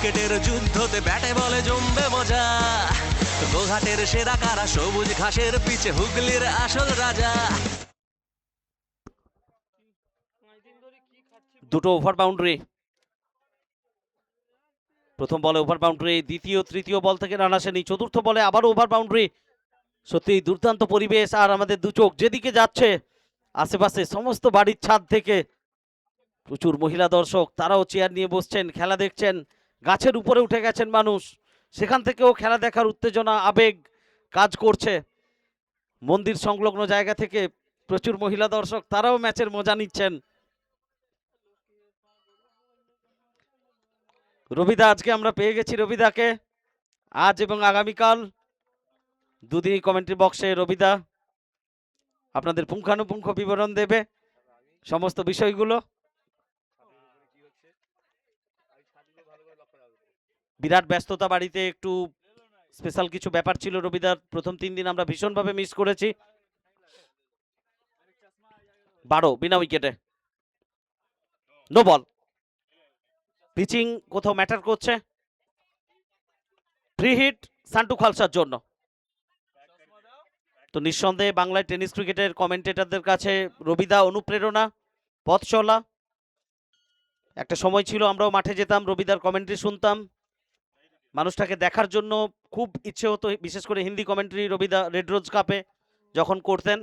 ক্রিকেটের যুদ্ধতে ব্যাটে বলে জমবে মজা। গোঘাটের সেরা কারা, সবুজ ঘাসের পিছে হুগলির আসল রাজা। দুটো ওভার বাউন্ডারি, প্রথম বলে ওভার বাউন্ডারি, দ্বিতীয় তৃতীয় বল থেকে রান আসেনি, চতুর্থ বলে আবারও ওভার বাউন্ডারি। সত্যি দুর্দান্ত পরিবেশ, আর আমাদের দু চোখ যেদিকে যাচ্ছে আশেপাশে সমস্ত বাড়ির ছাদ থেকে প্রচুর মহিলা দর্শক, তারাও চেয়ার নিয়ে বসছেন, খেলা দেখছেন। গাছের উপরে উঠে গেছেন মানুষ, সেখান থেকেও খেলা দেখার উত্তেজনা আবেগ কাজ করছে। মন্দির সংলগ্ন জায়গা থেকে প্রচুর মহিলা দর্শক, তারাও ম্যাচের মজা নিচ্ছেন। রবিদা, আজকে আমরা পেয়ে গেছি রবিদাকে, আজ এবং আগামীকাল দুদিনই কমেন্ট্রি বক্সে রবিদা আপনাদের পুঙ্খানুপুঙ্খ বিবরণ দেবে সমস্ত বিষয়গুলো। বিরাট ব্যস্ততা, বাড়িতে একটু স্পেশাল কিছু ব্যাপার ছিল রবিদার। প্রথম 3 দিন আমরা ভীষণভাবে মিস করেছি। 12 বিনা উইকেটে, নো বল। পিচিং কোথাও ম্যাটার করছে। ফ্রি হিট সান্টু খালসার জন্য। তো নিঃসন্দেহে বাংলায় টেনিস ক্রিকেটের কমেন্টেটরদের কাছে রবিদা অনুপ্রেরণা, পথ চলা। একটা সময় ছিল আমরাও মাঠে যেতাম, রবিদার কমেন্ট্রি শুনতাম, মানুষটাকে দেখার জন্য খুব ইচ্ছে হতো, বিশেষ করে হিন্দি কমেন্ট্রি রবিদা রেড রোজ কাপে যখন করতেন।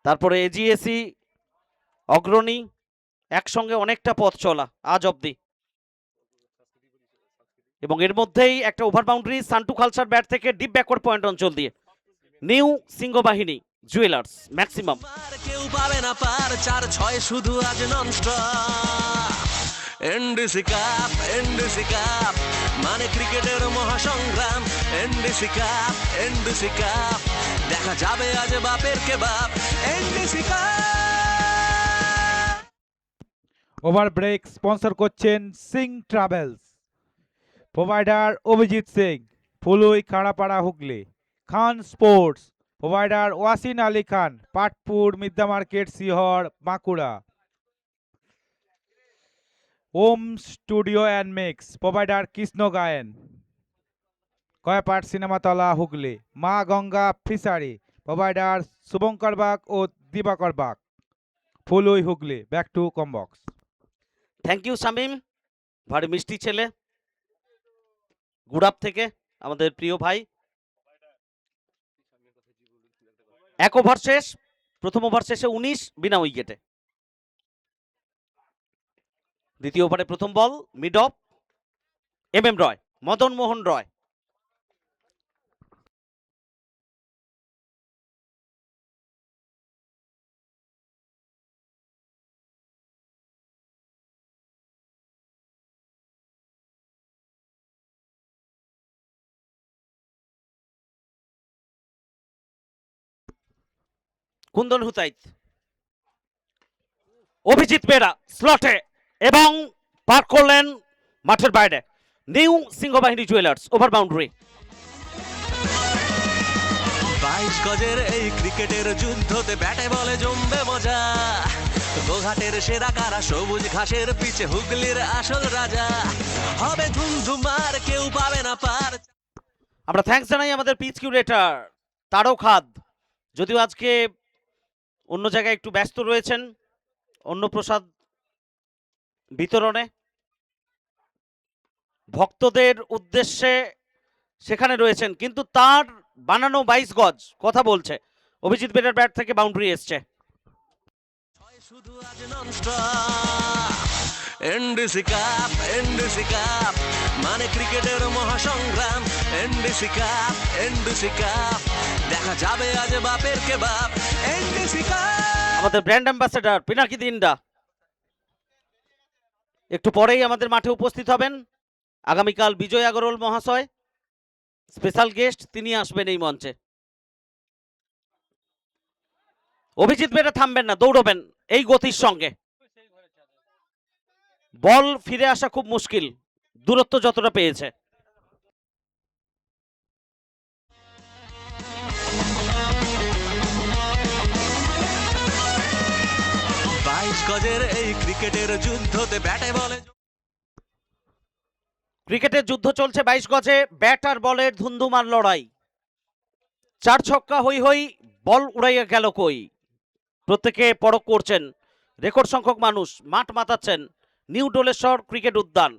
তারপরে এজিএসি অগ্রণী, একসঙ্গে অনেকটা পথ চলা আজ অব্দি। এবং এর মধ্যেই একটা ওভার বাউন্ডারি সান্টু খালসার ব্যাট থেকে ডিপ ব্যাকওয়ার্ড পয়েন্ট অঞ্চল দিয়ে। New Singhabahini jewellers maximum. কেউ পাবে না পার, 4-6 শুধু আজ nonstop. NDC cup, NDC cup মানে ক্রিকেটের মহাসংগ্রাম। এনডিসি কাপ, এনডিসি কাপ দেখা যাবে আজ বাপের কে বাপ। NDC cup. Over break sponsor করছেন Singh travels, provider Abhijit Singh, Phului Kharapara Hooghly. Khan sports, provider Wasin Ali Khan, Patpur Midya market Shihar Bankura. Om studio and mix, provider Krishna Gayen, Koypat Cinematala Hooghly. Maa Ganga fishery, provider Subhankar Bag ও Dibakar Bag, Phului Hooghly. Back to comm box. Thank you Shamim, ভারী মিষ্টি ছেলে, গুড়াপ থেকে আমাদের প্রিয় ভাই। 1 ওভার শেষ, প্রথম ওভার শেষে 19 বিনা উইকেটে। দ্বিতীয় ওভারে প্রথম ball mid off, M Roy, Madan Mohan Roy. Kundan Hutait, Abhijit Bera স্লটে এবং পার করলেন মাঠের বাইরে। New Singhabahini jewellers over boundary. 22 গজের এই ক্রিকেটের যুদ্ধতে ব্যাটে বলে জমবে মজা। গোঘাটের সেরা কারা, সবুজ ঘাসের পিছে হুগলির আসল রাজা। হবে ধুমধুমার, কেউ পাবে না পার। আমরা থ্যাঙ্কস জানাই আমাদের পিচ কিউরেটর তারক হাদ, যদিও আজকে অন্য জায়গায় একটু ব্যস্ত রয়েছেন অন্নপ্রসাদ বিতরণে। ভক্তদের উদ্দেশ্যে সেখানে রয়েছেন, কিন্তু তার বানানো 22 গজ কথা বলছে। অভিজিৎ বেরার ব্যাট থেকে বাউন্ডারি এসছে। শুধু আজ nonstop. NDC cup, NDC cup মানে ক্রিকেটের মহাসংগ্রাম। এনডিসি কাপ, এনডিসি কাপ দেখা যাবে আজ বাপের কে বাপ। NDC cup. আমাদের ব্র্যান্ড অ্যাম্বাসেডর পিনাকি দিন্ডা একটু পরেই আমাদের মাঠে উপস্থিত হবেন। আগামীকাল বিজয় আগরওয়াল মহাশয় স্পেশাল গেস্ট, তিনি আসবেন এই মঞ্চে। অভিজিৎ বেরা থামবেন না, দৌড়বেন এই গতির সঙ্গে। বল ফিরে আসা খুব মুশকিল, দূরত্ব যতটা পেয়েছে। 22 গজের এই ক্রিকেটের যুদ্ধতে ব্যাটে বলে ক্রিকেটের যুদ্ধ চলছে 22 গজে, ব্যাট আর বলের ধুন্ধুমার লড়াই। 4 ছক্কা হই হই, বল উড়াইয়া গেল কই। প্রত্যেকে পরখ করছেন, রেকর্ড সংখ্যক মানুষ মাঠ মাতাচ্ছেন নিউ ডোলেশ্বর ক্রিকেট উদ্যান।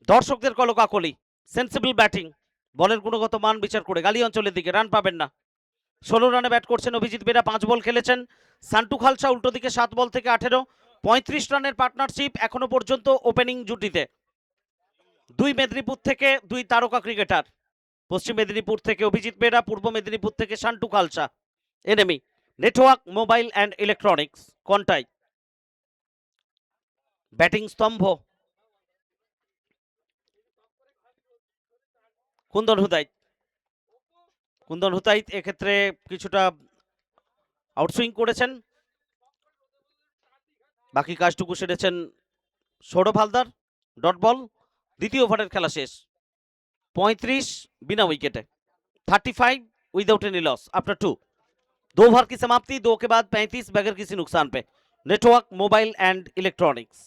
দর্শকদের কলকাকলি, সেন্সিবল ব্যাটিং, বলের গুণগত মান বিচার করে গালি অঞ্চলের দিকে রান পাবেন না। 16 রানে ব্যাট করছেন অভিজিৎ বেরা, 5 বল খেলেছেন। সান্টু খালসা উল্টো দিকে 7 বল থেকে 18, 35 রানের পার্টনারশিপ এখনো পর্যন্ত ওপেনিং জুটিতে। 2 মেদিনীপুর থেকে 2 তারকা ক্রিকেটার, পশ্চিম মেদিনীপুর থেকে অভিজিৎ বেরা, পূর্ব মেদিনীপুর থেকে Santu Khalsa. Enemy network mobile and electronics কোনটাই ব্যাটিং স্তম্ভ কুন্দন হুতাইত এক্ষেত্রে কিছুটা আউটসুইং করেছেন, বাকি কাজটুকু সেরেছেন সৌরভ হালদার। ডট বল, দ্বিতীয় ওভারের খেলা শেষ। 35 बिना विकेटे, 35 without any loss after 2। 2 over की समाप्ति, 2 के बाद 35 बगैर किसी नुकसान पे। Network mobile and electronics.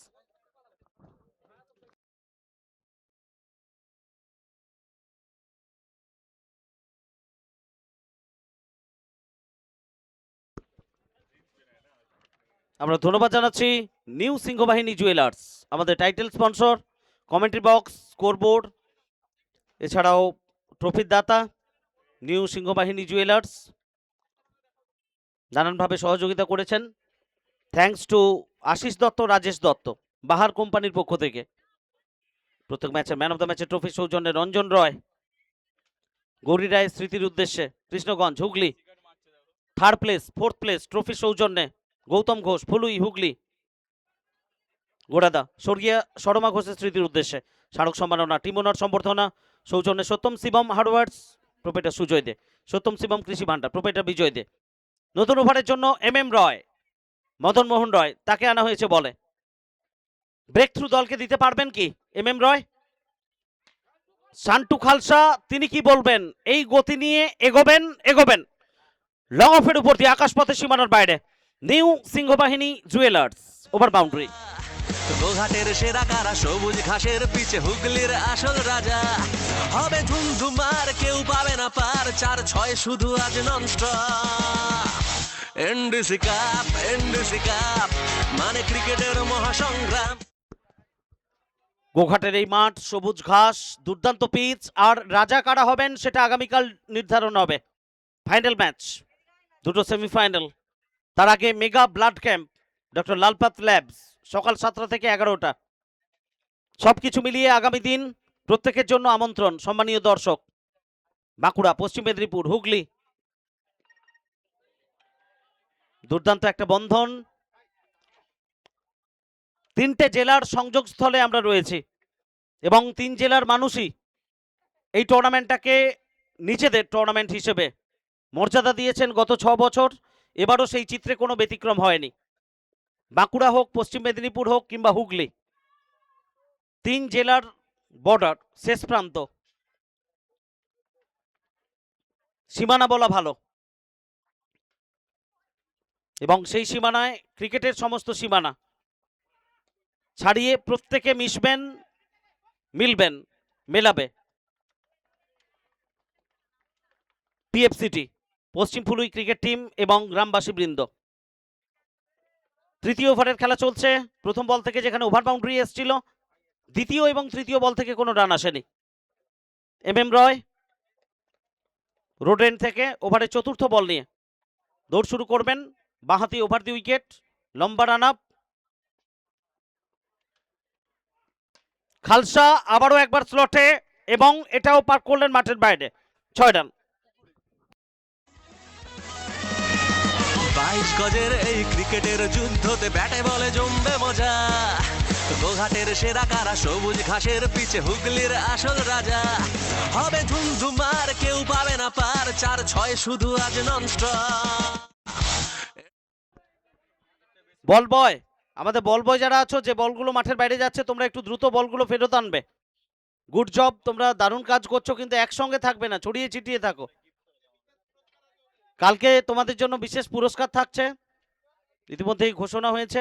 আমরা ধন্যবাদ জানাচ্ছি নিউ সিংহবাহিনী জুয়েলার্স, আমাদের title sponsor, commentary box, scoreboard, এছাড়াও ট্রফির দাতা নিউ সিংহবাহিনী জুয়েলার্স নানানভাবে সহযোগিতা করেছেন। থ্যাঙ্কস টু আশিস দত্ত, রাজেশ দত্ত, বাহার কোম্পানির পক্ষ থেকে। প্রত্যেক ম্যাচে ম্যান অফ দ্য ম্যাচের ট্রফি সৌজন্যে রঞ্জন রয়, গৌরী রায়ের স্মৃতির উদ্দেশ্যে Krishnaganj Hooghly. 3rd place 4th place trophy সৌজন্যে গৌতম ঘোষ, ফুলুই হুগলি। গোড়াদা স্বর্গীয় সরমা ঘোষের স্মৃতির উদ্দেশ্যে স্মারক সম্মাননা, টিম ওনার সম্বর্ধনা সৌজন্যে সত্যম শিবম হার্ডওয়ার্ডস, প্রোপাইটার সুজয় দে, সত্যম শিবম কৃষি ভান্ডার, প্রোপাইটার বিজয় দে। নতুন ওভারের জন্য এম রয়, মদন মোহন রয়, তাকে আনা হয়েছে বলে। ব্রেক থ্রু দলকে দিতে পারবেন কি এম রয়? সান্টু খালসা তিনি কি বলবেন? এই গতি নিয়ে এগোবেন লং অফের উপর দিয়ে আকাশপথের সীমানার বাইরে। New Singhabahini jewellers, over boundary. গোঘাটের সেরা কারা, সবুজ ঘাসের পিছে হুগলির আসল রাজা। হবে ধুমধুমার, কেউ পাবে না পার, 4-6 শুধু আজ ননস্টপ। এনডিসি কাপ মানে ক্রিকেটের মহাসংগ্রাম। গোঘাটের এই মাঠ, সবুজ ঘাস, দুর্দান্ত পিচ, আর রাজা কারা হবেন সেটা আগামীকাল নির্ধারণ হবে। ফাইনাল ম্যাচ, দুটো সেমিফাইনাল, তার আগে mega blood camp doctor Lalpath labs, সকাল 7টা থেকে 11টা। সবকিছু মিলিয়ে আগামী দিন প্রত্যেকের জন্য আমন্ত্রণ। সম্মানীয় দর্শক, বাঁকুড়া, পশ্চিম মেদিনীপুর, হুগলি, দুর্দান্ত একটা বন্ধন। 3টে জেলার সংযোগস্থলে আমরা রয়েছি এবং 3 জেলার মানুষই এই টুর্নামেন্টটাকে নিজেদের টুর্নামেন্ট হিসেবে মর্যাদা দিয়েছেন গত 6 বছর। এবারও সেই চিত্রে কোনো ব্যতিক্রম হয়নি। বাঁকুড়া হোক, পশ্চিম মেদিনীপুর হোক কিংবা হুগলি, 3 জেলার বর্ডার, শেষ প্রান্ত, সীমানা বলা ভালো, এবং সেই সীমানায় ক্রিকেটের সমস্ত সীমানা ছাড়িয়ে প্রত্যেকে মিশবেন, মিলবেন, মেলাবে। পিএফসিটি, পশ্চিম ফুলুই ক্রিকেট টিম এবং গ্রামবাসী বৃন্দ। তৃতীয় ওভারের খেলা চলছে। প্রথম বল থেকে যেখানে ওভার বাউন্ডারি এসেছিল, দ্বিতীয় এবং তৃতীয় বল থেকে কোনো রান আসেনি। এম রয় রোড এন্ড থেকে ওভারের 4র্থ বল নিয়ে দৌড় শুরু করবেন। বাঁহাতি ওভার দি উইকেট, লম্বা রান আপ। খালসা আবারও একবার স্লটে এবং এটাও পার করলেন মাঠের বাইরে। 6 রান। 22 গজের এই ক্রিকেটের যুদ্ধতে ব্যাটে বলে জমবে মজা। গোঘাটের সেরা কারা, সবুজ ঘাসের পিছে হুগলির আসল রাজা। হবে ধুমধুমার, কেউ পাবে না পার, 4-6 শুধু আজ ননস্টপ। বল বয়, আমাদের বল বয় যারা আছো, যে বলগুলো মাঠের বাইরে যাচ্ছে তোমরা একটু দ্রুত বলগুলো ফেরত আনবে। গুড জব, তোমরা দারুণ কাজ করছো, কিন্তু একসঙ্গে থাকবে না, ছড়িয়ে ছিটিয়ে থাকো। কালকে তোমাদের জন্য বিশেষ পুরস্কার থাকছে, ইতিমধ্যেই ঘোষণা হয়েছে।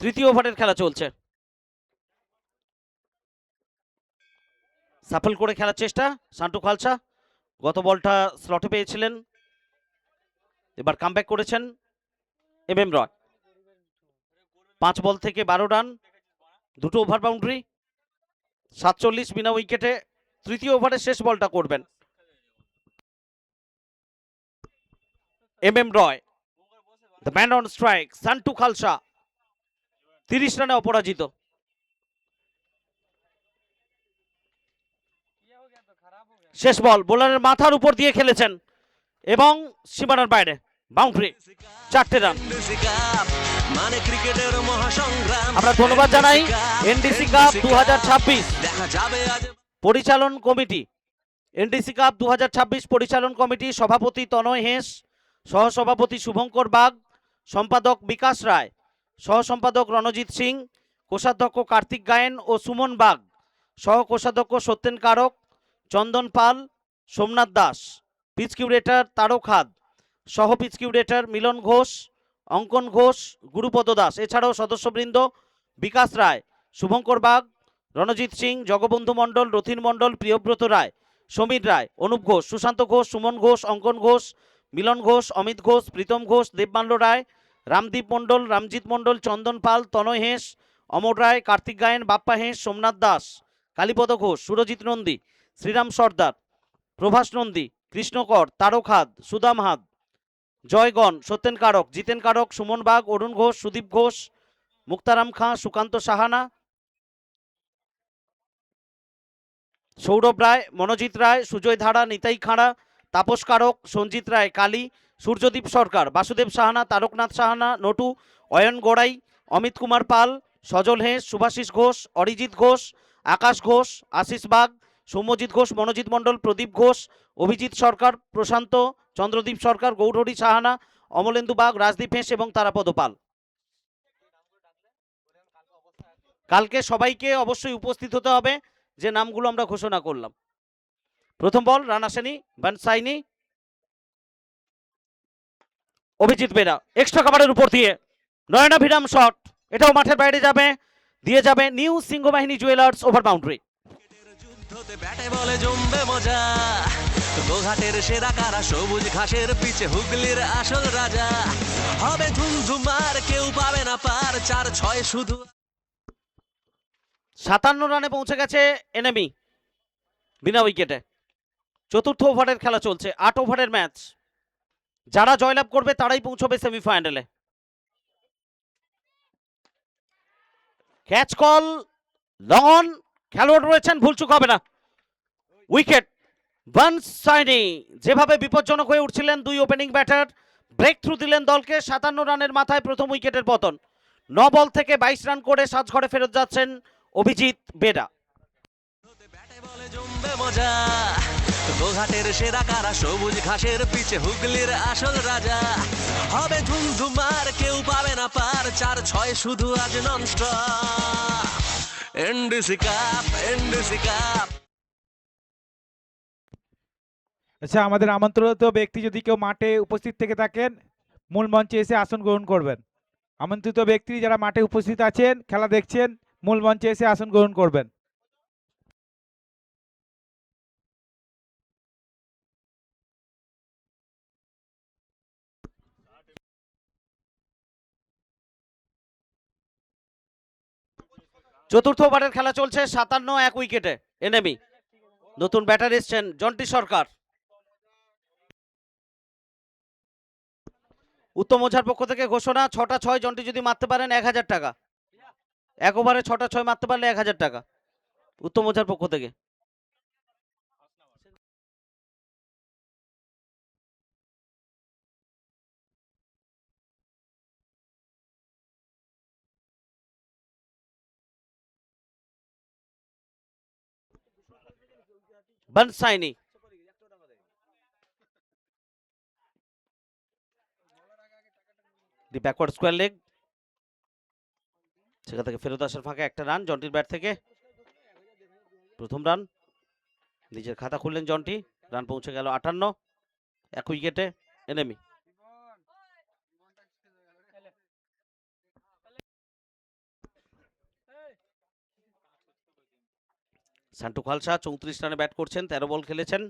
তৃতীয় ওভারের খেলা চলছে। সাফল করে খেলার চেষ্টা সান্টু খালসা, গত বলটা স্লটে পেয়েছিলেন, এবার কামব্যাক করেছেন এম রয়। 5 বল থেকে 12 রান, দুটো ওভার বাউন্ডারি, 47 বিনা উইকেটে তৃতীয় ওভারের শেষ বলটা করবেন M Roy. The man on strike Santu Khalsa, 30 রানে অপরাজিত। শেষ বল বোলারের মাথার উপর দিয়ে খেলেছেন এবং সীমানার বাইরে, বাউন্ডারি, 4টে রান। এনডিসি কাপ মানে ক্রিকেটের মহাসংগ্রাম। আমরা ধন্যবাদ জানাই এনডিসি কাপ 2026 দেখা যাবে আজ পরিচালন কমিটি, এনডিসি কাপ 2026 পরিচালন কমিটি, সভাপতি তনয় হেঁস, সহসভাপতি শুভঙ্কর বাগ, সম্পাদক বিকাশ রায়, সহ সম্পাদক রণজিৎ সিং, কোষাধ্যক্ষ কার্তিক গায়েন ও সুমন বাগ, সহ কোষাধ্যক্ষ সত্যেন কারক, চন্দন পাল, সোমনাথ দাস, পিচ কিউরেটর তারক হাদ, সহ পিচ কিউরেটর মিলন ঘোষ, অঙ্কন ঘোষ, গুরুপদ দাস। এছাড়াও সদস্যবৃন্দ বিকাশ রায়, শুভঙ্কর বাগ, রণজিৎ সিং, জগবন্ধু মণ্ডল, রথিন মণ্ডল, প্রিয়ব্রত রায়, সমীর রায়, অনুপ ঘোষ, সুশান্ত ঘোষ, সুমন ঘোষ, অঙ্কন ঘোষ, মিলন ঘোষ, অমিত ঘোষ, প্রীতম ঘোষ, দেবমাল্য রায়, রামদীপ মণ্ডল, রামজিৎ মণ্ডল, চন্দন পাল, তনয় হেঁস, অমর রায়, কার্তিক গায়েন, বাপ্পা হেঁস, সোমনাথ দাস, কালীপদ ঘোষ, সুরজিৎ নন্দী, শ্রীরাম সর্দার, প্রভাস নন্দী, কৃষ্ণকর, তারক হাদ, সুদাম হাদ, জয়গণ, সত্যেন কারক, জিতেন কারক, সুমন বাগ, অরুণ ঘোষ, সুদীপ ঘোষ, মুক্তারাম খাঁ, সুকান্ত সাহানা, সৌরভ রায়, মনোজিৎ রায়, সুজয় ধারা, নিতাই খাঁড়া, তাপস কারক, সঞ্জিত রায়, কালী, সূর্যদীপ সরকার, বাসুদেব সাহানা, তারকনাথ সাহানা, নটু, অয়ন গড়াই, অমিত কুমার পাল, সজল হেঁস, সুভাষিস ঘোষ, অরিজিৎ ঘোষ, আকাশ ঘোষ, আশিস বাগ, সৌম্যজিৎ ঘোষ, মনোজিৎ মণ্ডল, প্রদীপ ঘোষ, অভিজিৎ সরকার, প্রশান্ত, চন্দ্রদীপ সরকার, গৌরহরি সাহানা, অমলেন্দু বাগ, রাজদীপ হেঁস এবং তারাপদ পাল। কালকে সবাইকে অবশ্যই উপস্থিত হতে হবে, যে নামগুলো আমরা ঘোষণা করলাম। প্রথম বল রান আসেনি, বানসাইনি, অভিজিৎ বেরা এক্সট্রা কাভারের উপর দিয়ে নয়নাভিরাম শট, এটাও মাঠের বাইরে যাবে, দিয়ে যাবে new Singhabahini jewellers, over boundary. যুদ্ধতে ব্যাটে বলে জমবে মজা, গোঘাটের সেরা কারা, সবুজ ঘাসের পিছে হুগলির আসল রাজা, হবে ধুমধুমার, কেউ পাবে না পার, 4-6 শুধু। 57 রানে পৌঁছে গেছে এনিমি বিনা উইকেটে। চতুর্থ ওভারের খেলা চলছে, 8 ওভারের ম্যাচ। যারা জয়লাভ করবে তারাই পৌঁছবে সেমিফাইনালে। ক্যাচ কল, লং অন, খেলোয়াড় রয়েছেন, ভুলচুক হবে না। উইকেট বানসাইনি, যেভাবে বিপজ্জনক হয়ে উঠছিলেন দুই ওপেনিং ব্যাটার, ব্রেক থ্রু দিলেন দলকে। 57 রানের মাথায় প্রথম উইকেটের পতন। 9 বল থেকে 22 রান করে সাজঘরে ফেরত যাচ্ছেন অভিজিৎ বেরা। ব্যাটে বলে জমবে মজা, গোঘাটের সেরা কারা, সবুজ ঘাসের পিছে হুগলির আসল রাজা, হবে ধুমধুমার, কেউ পাবে না পার, 4-6 শুধু আজ nonstop. NDC cup, NDC cup. আচ্ছা, আমাদের আমন্ত্রিত ব্যক্তি যদি কেউ মাঠে উপস্থিত থেকে থাকেন, মূল মঞ্চে এসে আসন গ্রহণ করবেন। আমন্ত্রিত ব্যক্তি যারা মাঠে উপস্থিত আছেন, খেলা দেখছেন, মূল মঞ্চে এসে আসন গ্রহণ করবেন। চতুর্থ ওভারের খেলা চলছে, 57 এক উইকেটে এনিমি। নতুন ব্যাটার এসছেন জন্টি সরকার। উত্তম ওঝার পক্ষ থেকে ঘোষণা, 6টা 6 জন্টি যদি মারতে পারেন 1000 টাকা। এক ওভারে 6টা 6 মারতে পারলে 1000 টাকা উত্তম ওঝার পক্ষ থেকে। বানসাইনি, দি ব্যাকওয়ার্ড স্কোয়ার লেগ, সেখান থেকে ফেরত আসার ফাঁকে একটা রান জন্টির ব্যাট থেকে। প্রথম রান, নিজের খাতা খুললেন জন্টি। রান পৌঁছে গেল 58, এক উইকেটে এনিমি। সান্টু খালসা 34 রানে ব্যাট করছেন, 13 বল খেলেছেন।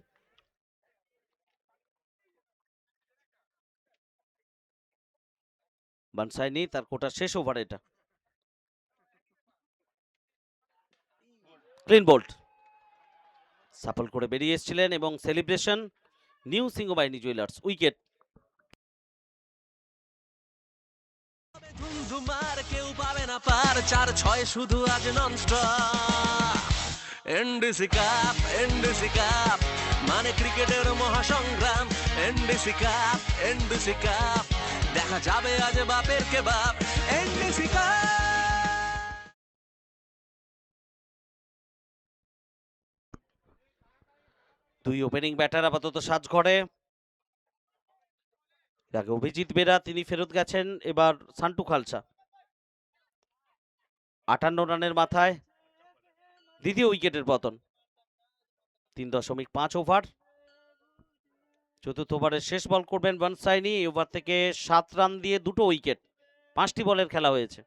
বানসাইনি তার কোটার শেষ ওভার, এটা ক্লিন বোল্ড। সাফল করে বেরিয়ে এসেছিলেন এবং celebration new Singhabahini jewellers, wicket. ধুমধুমার কেউ পাবে না পার, 4-6 শুধু আজ ননস্টপ। এনডিসি কাপ মানে ক্রিকেটের মহাসংগ্রাম। এনডিসি কাপ দেখা যাবে আজ বাপের কে বাপ। NDC cup. দুই ওপেনিং ব্যাটার আপাতত সাজঘরে। আগে অভিজিৎ বেরা, তিনি ফেরত গেছেন, এবার সান্টু খালসা। 58 রানের মাথায় দ্বিতীয় উইকেটের পতন। 3.5 ওভার। চতুর্থ ওভারের শেষ বল করবেন বানসাইনি। এই ওভার থেকে 7 রান দিয়ে 2টো উইকেট, 5টি বলের খেলা হয়েছে।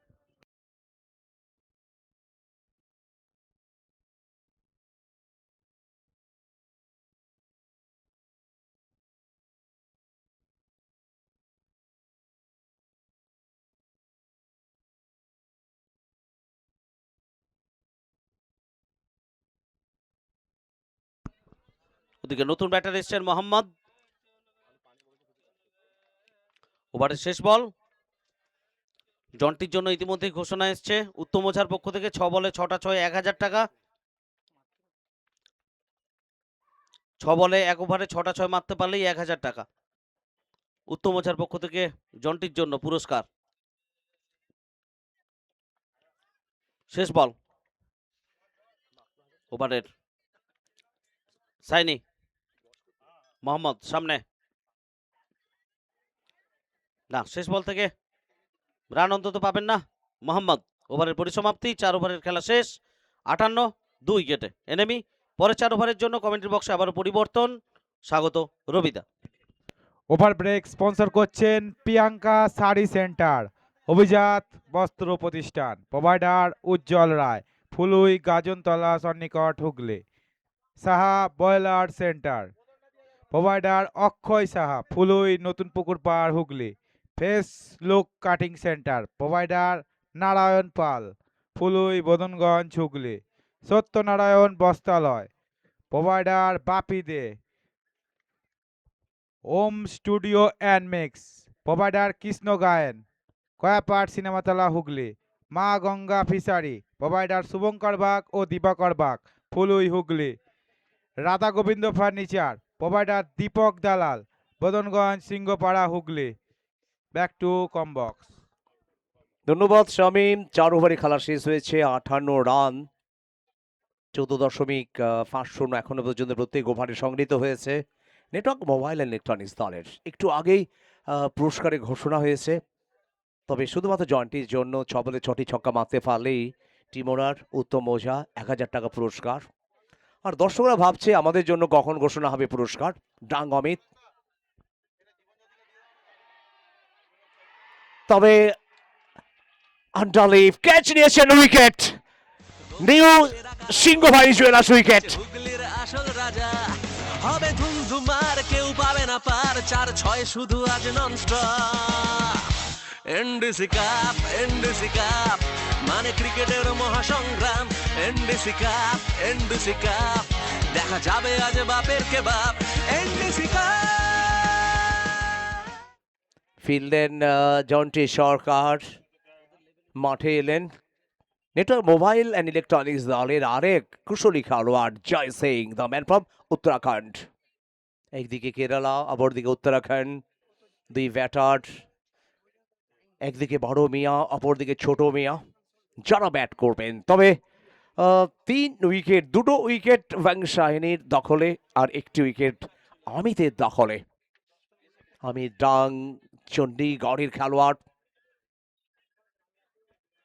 ওদিকে নতুন ব্যাটার এসছেন মোহাম্মদ। ওভারের শেষ বল। জনটির জন্য ইতিমধ্যেই ঘোষণা এসছে উত্তম ওঝার পক্ষ থেকে, 6 বলে 6টা 6, 1000 টাকা। 6 বলে 1 ওভারে 6টা 6 মারতে পারলেই 1000 টাকা উত্তম ওঝার পক্ষ থেকে জনটির জন্য পুরস্কার। শেষ বল ওভারের। সাইনি, মোহাম্মদ সামনে, না শেষ বল থেকে রান অন্তত পাবেন না মোহাম্মদ। ওভারের পরিসমাপ্তি, 4 ওভারের খেলা শেষ। 58, 2 উইকেটে এনেমি। পরে 4 ওভারের জন্য কমেন্ট্রি বক্সে আবারও পরিবর্তন। স্বাগত রবিদা। ওভার ব্রেক স্পন্সর করছেন প্রিয়াঙ্কা শাড়ি সেন্টার, অভিজাত বস্ত্র প্রতিষ্ঠান। প্রোভাইডার উজ্জ্বল রায়, ফুলুই গাজনতলা সন্নিকট Hooghly. Saha boiler centre, provider Akshay Saha, Phului নতুন পুকুর পাড় Hooghly. Face look cutting centre, provider Narayan Pal, Phului Badanganj Hooghly. Satyanarayan Bastralaya, provider Bapi De. Om studio and mix, provider Krishna Gayen, Koyapat Cinematala Hooghly. Maa Ganga fishery, provider Subhankar Bag ও Dibakar Bag, Phului Hooghly. Radha Gobinda furniture, provider Dipak Dalal, Badanganj Singhapara Hooghly. Back to কমবক্স। ধন্যবাদ শামীম। 4 ওভারে খেলা শেষ হয়েছে, 58 রান, 14.5 এখনো পর্যন্ত প্রত্যেক ওভারে সংগৃহীত হয়েছে নেটওয়ার্ক মোবাইল অ্যান্ড ইলেকট্রনিক্স দলের। একটু আগেই পুরস্কারের ঘোষণা হয়েছে, তবে শুধুমাত্র জয়ন্তীর জন্য 6 বলে 6টি ছক্কা মারতে পারলেই টিম ওনার উত্তম ওঝা 1000 টাকা পুরস্কার। আর দর্শকরা ভাবছে আমাদের জন্য কখন ঘোষণা হবে পুরস্কার। ডাং অমিত, তবে আন্ডারলিভ ক্যাচ নিয়েছেন, wicket. New Singhabahini jewellers wicket. হুগলির আসল রাজা হবে ধুমধুমার, কেউ পাবে না পার, 4-6 শুধু আজ ননস্টপ। এনডিসি কাপ মানে ক্রিকেটের মহাসংগ্রাম। এনডিসি কাপ দেখা যাবে আজ বাপের কে বাপ। NDC cup. ফিরলেন জন্টি সরকার, মাঠে এলেন নেটওয়ার্ক মোবাইল অ্যান্ড ইলেকট্রনিক্স দলের আরেক কুশলী খেলোয়াড় Jay Singh, the man from Uttarakhand. একদিকে কেরালা, অপরদিকে উত্তরাখণ্ড, দুই ব্যাটার, একদিকে বড় মিয়া, অপরদিকে ছোট মিয়া, যারা ব্যাট করবেন। তবে 3 উইকেট, 2টো উইকেট বাংশাহিনীর দখলে আর 1টি উইকেট অমিতের দখলে। অমিত ডাং চণ্ডীগড়ের খেলোয়াড়।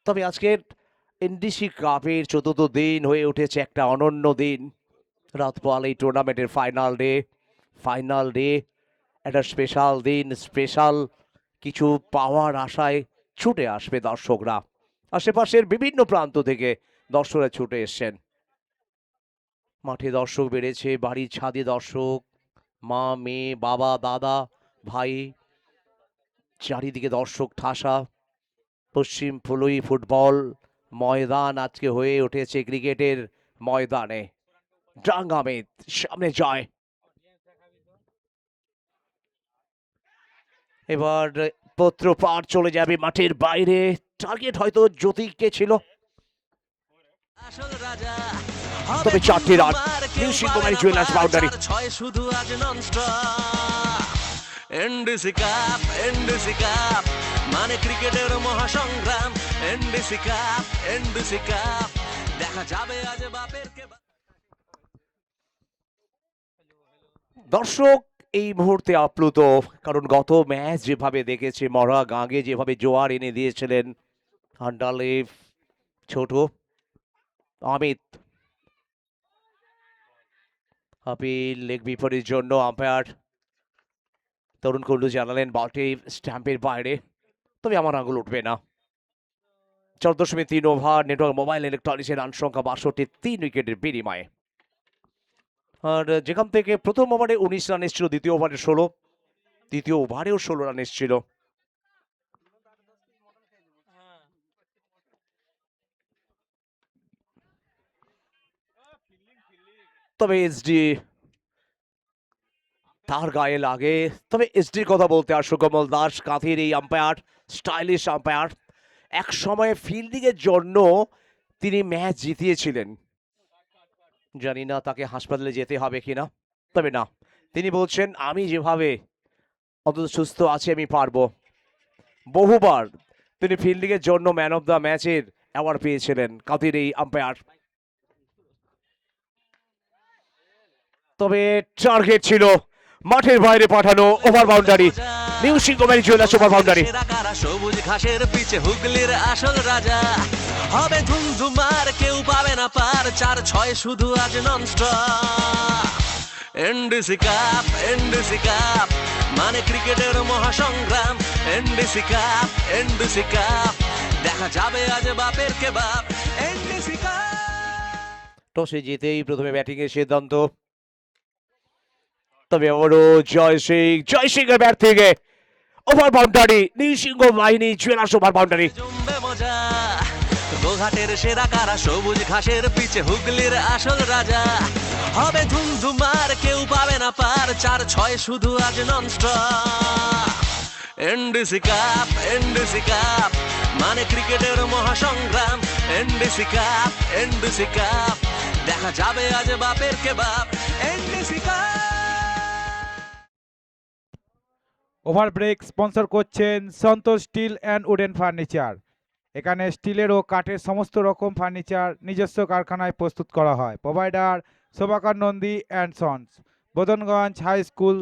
তবে আজকের এনডিসি কাপের 4র্থ দিন হয়ে উঠেছে একটা অনন্য দিন। রাত পোয়ালে এই টুর্নামেন্টের ফাইনাল ডে, একটা স্পেশাল দিন, স্পেশাল কিছু পাওয়ার আশায় ছুটে আসবে দর্শকরা। আশেপাশের বিভিন্ন প্রান্ত থেকে দর্শকরা ছুটে এসছেন। মাঠে দর্শক বেড়েছে, বাড়ির ছাদে দর্শক, মা মেয়ে বাবা দাদা ভাই, চারিদিকে দর্শক ঠাসা। পশ্চিম ফুলুই ফুটবল ময়দান আজকে হয়ে উঠেছে ক্রিকেটের ময়দানে। ডাঙ্গামেদ সামনে যায়। এবার পত্র পার চলে যাবে মাঠের বাইরে। টার্গেট হয়তো জ্যোতিকে ছিল, আসল রাজা তবে চারটি run. New Singhamari jewellers boundary. ছয় শুধু আজ nonstop. NDC cup, NDC cup, মানে ক্রিকেটের মহাসংগ্রাম। এনডিসি কাপ, এনডিসি কাপ, দেখা যাবে আজ বাপের কে দর্শক এই মুহূর্তে আপ্লুত, কারণ গত ম্যাচ যেভাবে দেখেছে, মরা গাঙ্গে যেভাবে জোয়ার এনে দিয়েছিলেন আন্ডারলিভ ছোট অমিত। আপিল লেগ বিপরীর জন্য আম্পায়ার তরুণ কুল্লু জানালেন বলটি স্ট্যাম্পের বাইরে, তবে আমার আঙুল উঠবে না। 14.3 ওভার। নেটওয়ার্ক মোবাইল ইলেকট্রনিক্সের রান সংখ্যা 62, 3 উইকেটের বিনিময়ে। আর যেখান থেকে প্রথম ওভারে 19 রান এসেছিল, দ্বিতীয় ওভারে 16, তৃতীয় ওভারেও 16 রান এসেছিল। তবে এসডি তার গায়ে লাগে। তবে এসডির কথা বলতে আর সুকমল দাস কাঁথির এই আম্পায়ার, স্টাইলিশ আম্পায়ার, এক সময় ফিল্ডিং এর জন্য তিনি ম্যাচ জিতিয়েছিলেন। জানি না তাকে হাসপাতালে যেতে হবে কিনা, তবে না, তিনি বলছেন আমি যেভাবে অন্তত সুস্থ আছি আমি পারবো। বহুবার তিনি ফিল্ডিং এর জন্য ম্যান অফ দ্য ম্যাচের অ্যাওয়ার্ড পেয়েছিলেন কাঁথির এই আম্পায়ার। তবে টার্গেট ছিল মাঠের বাইরে পাঠানো over boundary. New Singhamari jewellers over boundary. সবুজ ঘাসের পিছে হুগলির আসল রাজা হবে ধুমধুমার, কেউ পাবে না পার। 4-6 শুধু আজ nonstop. NDC cup, NDC cup, মানে ক্রিকেটের মহাসংগ্রাম। এনডিসি কাপ, এনডিসি কাপ, দেখা যাবে আজ বাপের কে বাপ। NDC cup. টসে জিতেই প্রথমে ব্যাটিং এর সিদ্ধান্ত, তবে আবারও জয় সিং এর ব্যাট থেকে ওভার বাউন্ডারি। নিউ সিংহ বাহিনী জুয়েলার্স ওভার বাউন্ডারি। জমবে মজা, গোঘাটের সেরা কারা, সবুজ ঘাসের পিছে হুগলির আসল রাজা হবে ধুমধুমার, কেউ পাবে না পার। 4-6 শুধু আজ nonstop. NDC cup, NDC cup, মানে ক্রিকেটের মহাসংগ্রাম। এনডিসি কাপ, এনডিসি কাপ, দেখা যাবে আজ বাপের কে বাপ। NDC cup. Over break sponsor করছেন Santosh steel and wooden furniture. এখানে স্টিলের ও কাঠের সমস্ত রকম ফার্নিচার নিজস্ব কারখানায় প্রস্তুত করা হয়। Provider Shobhakar Nandi and sons, Badanganj high school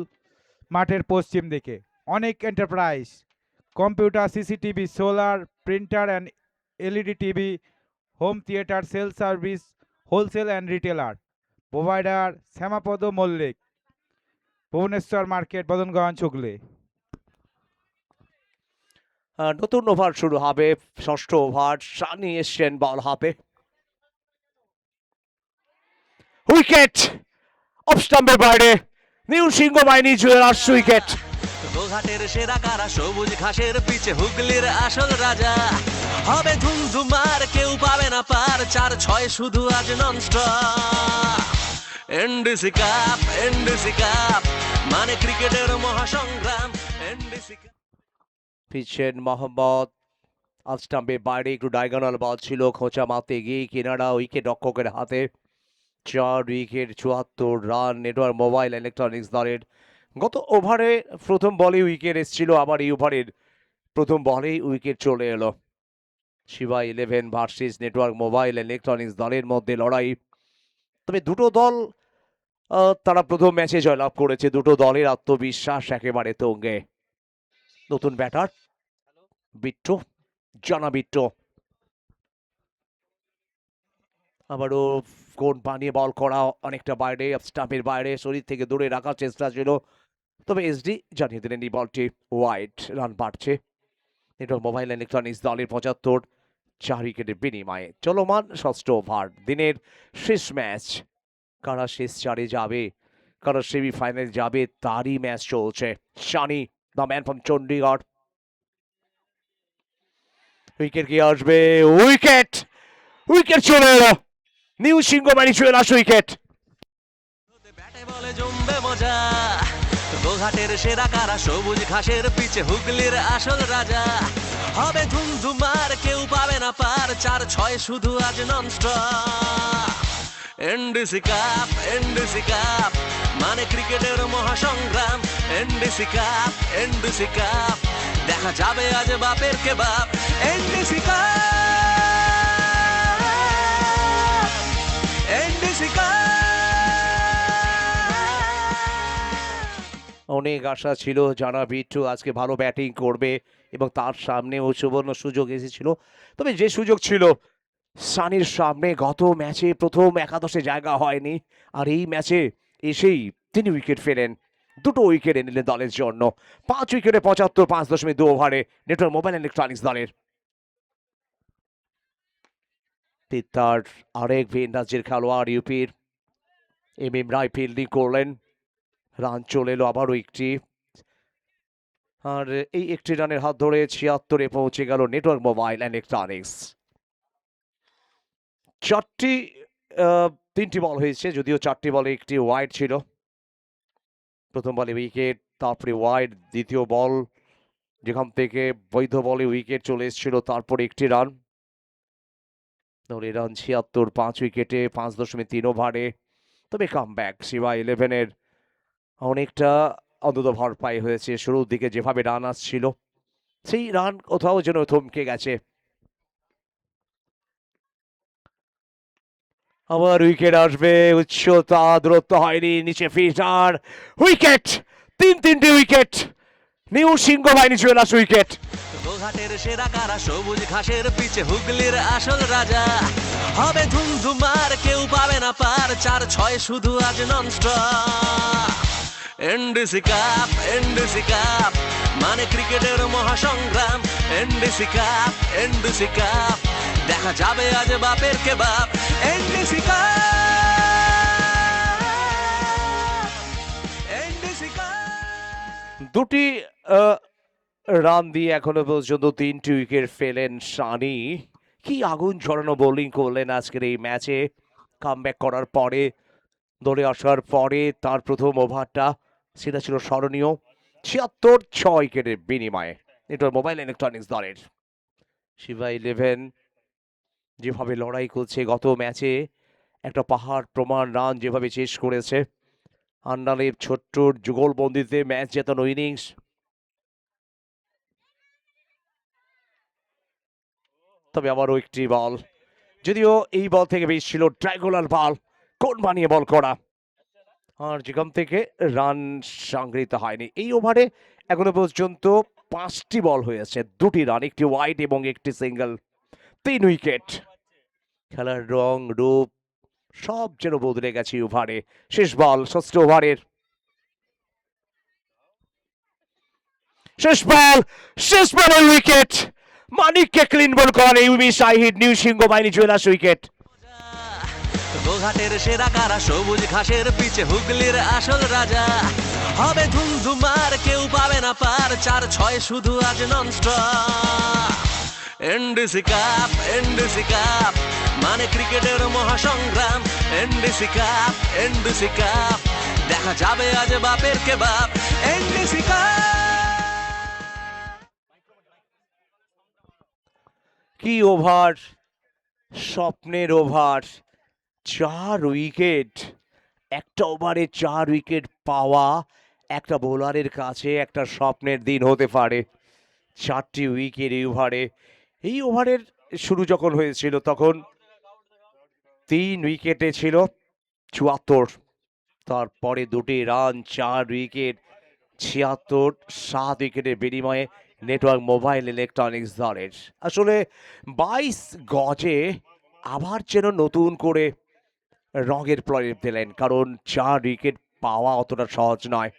মাঠের পশ্চিম দিকে। Anek enterprise, computer, CCTV, solar, printer and LED TV, home theatre, sale service, wholesale and retailer. Provider Shyamapada Mallick, Bhubaneswar market, Badanganj, Hooghly. নতুন ওভার শুরু হবে, ষষ্ঠ ওভার। সানি এসছেন বল হাতে। উইকেট অফ স্টাম্পের বাইরে। নিউ সিংহ বাহিনী জুয়েলার্স উইকেট। গোঘাটের সেরা কারা, সবুজ ঘাসের পিছে হুগলির আসল রাজা হবে ধুমধুমার, কেউ পাবে না পার। 4-6 শুধু আজ nonstop. NDC cup, NDC cup, মানে ক্রিকেটের মহাসংগ্রাম। NDC cup. পিচ্ছেন মোহাম্মদ, অফ স্টাম্পের বাইরে একটু ডায়াগোনাল বল ছিল, খোঁচা মারতে গিয়ে কিনারা উইকেট রক্ষকের হাতে। 4 wicket, 74 run. Network mobile electronics দলের গত ওভারে প্রথম বলে উইকেট এসেছিল, আবার এই ওভারের প্রথম বলেই উইকেট চলে এলো। Shiva 11 versus network mobile electronics দলের মধ্যে লড়াই। তবে দুটো দল তারা প্রথম ম্যাচে জয়লাভ করেছে। দুটো দলের আত্মবিশ্বাস একেবারে তুঙ্গে। নতুন ব্যাটার বিট্টু, জানা বিট্টু। আবারও কোন বানিয়ে বল করা অনেকটা বাইরে, স্টাম্পের বাইরে, শরীর থেকে দূরে রাখার চেষ্টা ছিল, তবে এসডি জানিয়ে দিলেন এই বলটি ওয়াইড। রান বাড়ছে। নেটওয়ার্ক মোবাইল ইলেকট্রনিক্স দলের 75, 4 উইকেটের বিনিময়ে। চলমান ষষ্ঠ ওভার, দিনের শেষ ম্যাচ। কারা শেষ চারে যাবে, কারা সেমিফাইনাল যাবে, তারই ম্যাচ চলছে। Shani the man from Chandigarh, wicket কি আসবে? উইকেট, উইকেট চলে এলো, নিউ সিংহবাহিনী চলে আসো উইকেট। ব্যাটে বলে জমবে মজা, গোঘাটের সেরা কারা, সবুজ ঘাসের পিছে হুগলির আসল রাজা। হবে ধুমধুমার, কেউ পাবে না পার, 4-6 শুধু আজ nonstop. NDC cup, NDC cup, মানে ক্রিকেটের মহাসংগ্রাম। এনডিসি কাপ, এনডিসি কাপ, দেখা যাবে আজ বাপের কে বাপ। NDC cup, NDC cup. অনেক আশা ছিল জানা বিট্টু আজকে ভালো ব্যাটিং করবে এবং তার সামনেও সুবর্ণ সুযোগ এসেছিল, তবে যে সুযোগ ছিল সানির সামনে গত ম্যাচে প্রথম একাদশে জায়গা হয়নি, আর এই ম্যাচে এসেই তিনি উইকেট ফেলেন, দুটো উইকেট নিলেন দলের জন্য। 5 উইকেটে 75, 5.2 ওভারে নেটওয়ার্ক মোবাইল ইলেকট্রনিক্স দলের। তার আরেক ভিন রাজ্যের খেলোয়াড় ইউপির এম রায় ফিল্ডিং করলেন, রান চলে এলো আবারও একটি, আর এই একটি রানের হাত ধরে 76-এ পৌঁছে গেল নেটওয়ার্ক মোবাইল ইলেকট্রনিক্স। 3টি বল হয়েছে, যদিও 4টি বলে একটি ওয়াইড ছিল। প্রথম বলে উইকেট, তারপরে ওয়াইড, দ্বিতীয় বল যেখান থেকে বৈধ বলে উইকেট চলে এসেছিল, তারপর একটি রান। দলের রান 76, 5 উইকেটে 5.3 ওভারে। তবে কামব্যাক শিবা 11-এর অনেকটা অন্তত ভরপাই হয়েছে। শুরুর দিকে যেভাবে রান আসছিল, সেই রান কোথাও যেন থমকে গেছে। আবার উইকেট আসবে, উচ্চতা দূরত্ব হয়নি, নিচে fitter, wicket, 3-3টে wicket, new Singhabahini চলে আসে উইকেট। গোঘাটের সেরা কারা, সবুজ ঘাসের পিছে হুগলির আসল রাজা। হবে ধুমধুমার, কেউ পাবে না পার, 4-6 শুধু আজ nonstop. NDC cup, NDC cup, মানে ক্রিকেটের মহাসংগ্রাম। এনডিসি কাপ, এনডিসি কাপ, দেখা যাবে আজ বাপের কে বাপ। NDC cup, NDC cup. দুটি রান দিয়ে এখনো পর্যন্ত 3টি উইকেট ফেলেন সানি। কি আগুন ঝরানো বোলিং করলেন আজকের এই ম্যাচে। কামব্যাক করার পরে, দলে আসার পরে তার প্রথম ওভারটা সেটা ছিল স্মরণীয়। 76, 6 উইকেটের বিনিময়ে নেটওয়ার্ক মোবাইল ইলেকট্রনিক্স দলের। শিবা 11 যেভাবে লড়াই করছে, গত ম্যাচে একটা পাহাড় প্রমাণ রান যেভাবে চেস করেছে, আন্ডালের ছোট্টর যুগলবন্দিতে ম্যাচ জেতানো ইনিংস। তবে আবারও একটি বল, যদিও এই বল থেকে বেশ ছিল ট্রাইগোলার বল, কোন বানিয়ে বল করা, আর যেখান থেকে রান সংগৃহীত হয়নি। এই ওভারে এখনো পর্যন্ত 5টি বল হয়েছে, 2টি রান, একটি ওয়াইড এবং একটি সিঙ্গেল, 3 উইকেট। খেলার রং রূপ সব যেন বদলে গেছে ওভারে। শেষ বল, 6ষ্ঠ ওভারের শেষ বল, শেষ বলের উইকেট, মানিককে ক্লিন বল করেন ইউবি শাহিদ, নিউ সিংহবাহিনী চলে আসে উইকেট। গোঘাটের সেরা কারা, সবুজ ঘাসের পিছে হুগলির আসল রাজা। হবে ধুমধুমার, কেউ পাবে না পার, 4-6 শুধু আজ nonstop. NDC cup, NDC cup, মানে ক্রিকেটের মহাসংগ্রাম। এনডিসি কাপ, এনডিসি কাপ, দেখা যাবে আজ বাপের কে বাপ। NDC cup. কি ওভার, স্বপ্নের ওভার, 4 উইকেট, একটা ওভারে 4 উইকেট পাওয়া একটা বোলারের কাছে একটা স্বপ্নের দিন হতে পারে। 4টি উইকেট এই ওভারে। এই ওভারের শুরু যখন হয়েছিল তখন 3 উইকেটে ছিল 74, তারপরে 2টি রান, 4 উইকেট, 76, 7 উইকেটের বিনিময়ে নেটওয়ার্ক মোবাইল ইলেকট্রনিক্স দলের। আসলে 22 গজে আবার যেন নতুন করে রঙের প্রলেপ দিলেন, কারণ 4 উইকেট পাওয়া অতটা সহজ নয়।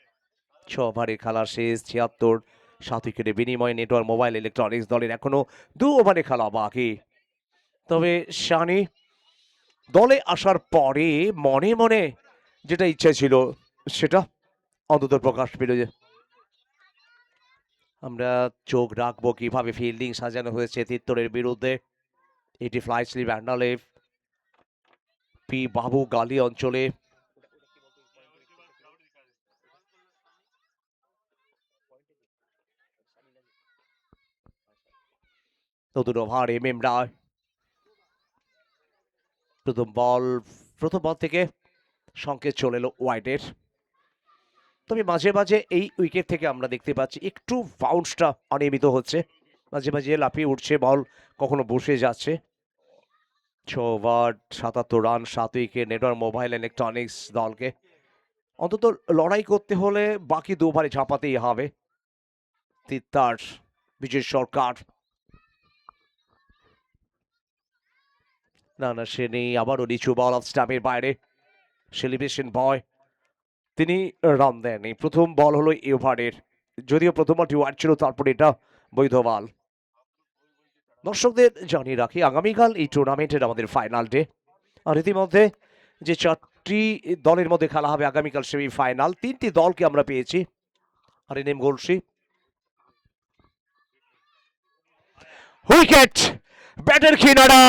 6 ওভারে খেলা শেষ, 76, 7 উইকেটের বিনিময়ে নেটওয়ার্ক মোবাইল ইলেকট্রনিক্স দলের এখনো 2 ওভারে খেলা বাকি। তবে শানি দলে আসার পরে মনে মনে যেটা ইচ্ছা ছিল সেটা অন্তত প্রকাশ পেল যে আমরা চোখ রাখবো কিভাবে ফিল্ডিং সাজানো হয়েছে তিত্তরের বিরুদ্ধে। এটি ফ্লাইসলি ব্যান্ডালেভ পি বাবু গালি অঞ্চলে নতুন ওভার এম রায়। প্রথম বল থেকে সংকেত চলে এলো ওয়াইডের। তবে মাঝে মাঝে এই উইকেট থেকে আমরা দেখতে পাচ্ছি একটু বাউন্সটা অনিয়মিত হচ্ছে, মাঝে মাঝে লাফিয়ে উঠছে বল, কখনো বসে যাচ্ছে। 6 over 77 run 7 wicket. Network mobile electronics দলকে অন্তত লড়াই করতে হলে বাকি 2 ওভারে ঝাঁপাতেই হবে। তিত্তার বিজয় সরকার, না সেনি আবারও নিচু বল অফ স্টাম্পের বাইরে। সেলিব্রেশন বয় তিনি রান দেননি। প্রথম বল হলো এই ওভারের, যদিও প্রথম বলটি ওয়াইড ছিল, তারপর এটা বৈধ বল। দর্শকদের জানিয়ে রাখি আগামীকাল এই টুর্নামেন্টের আমাদের ফাইনাল ডে। আর ইতিমধ্যে যে 4টি দলের মধ্যে খেলা হবে আগামীকাল সেমিফাইনাল, 3টি দলকে আমরা পেয়েছি। আর এনএম গোলসি উইকেট, ব্যাটের কিনারা,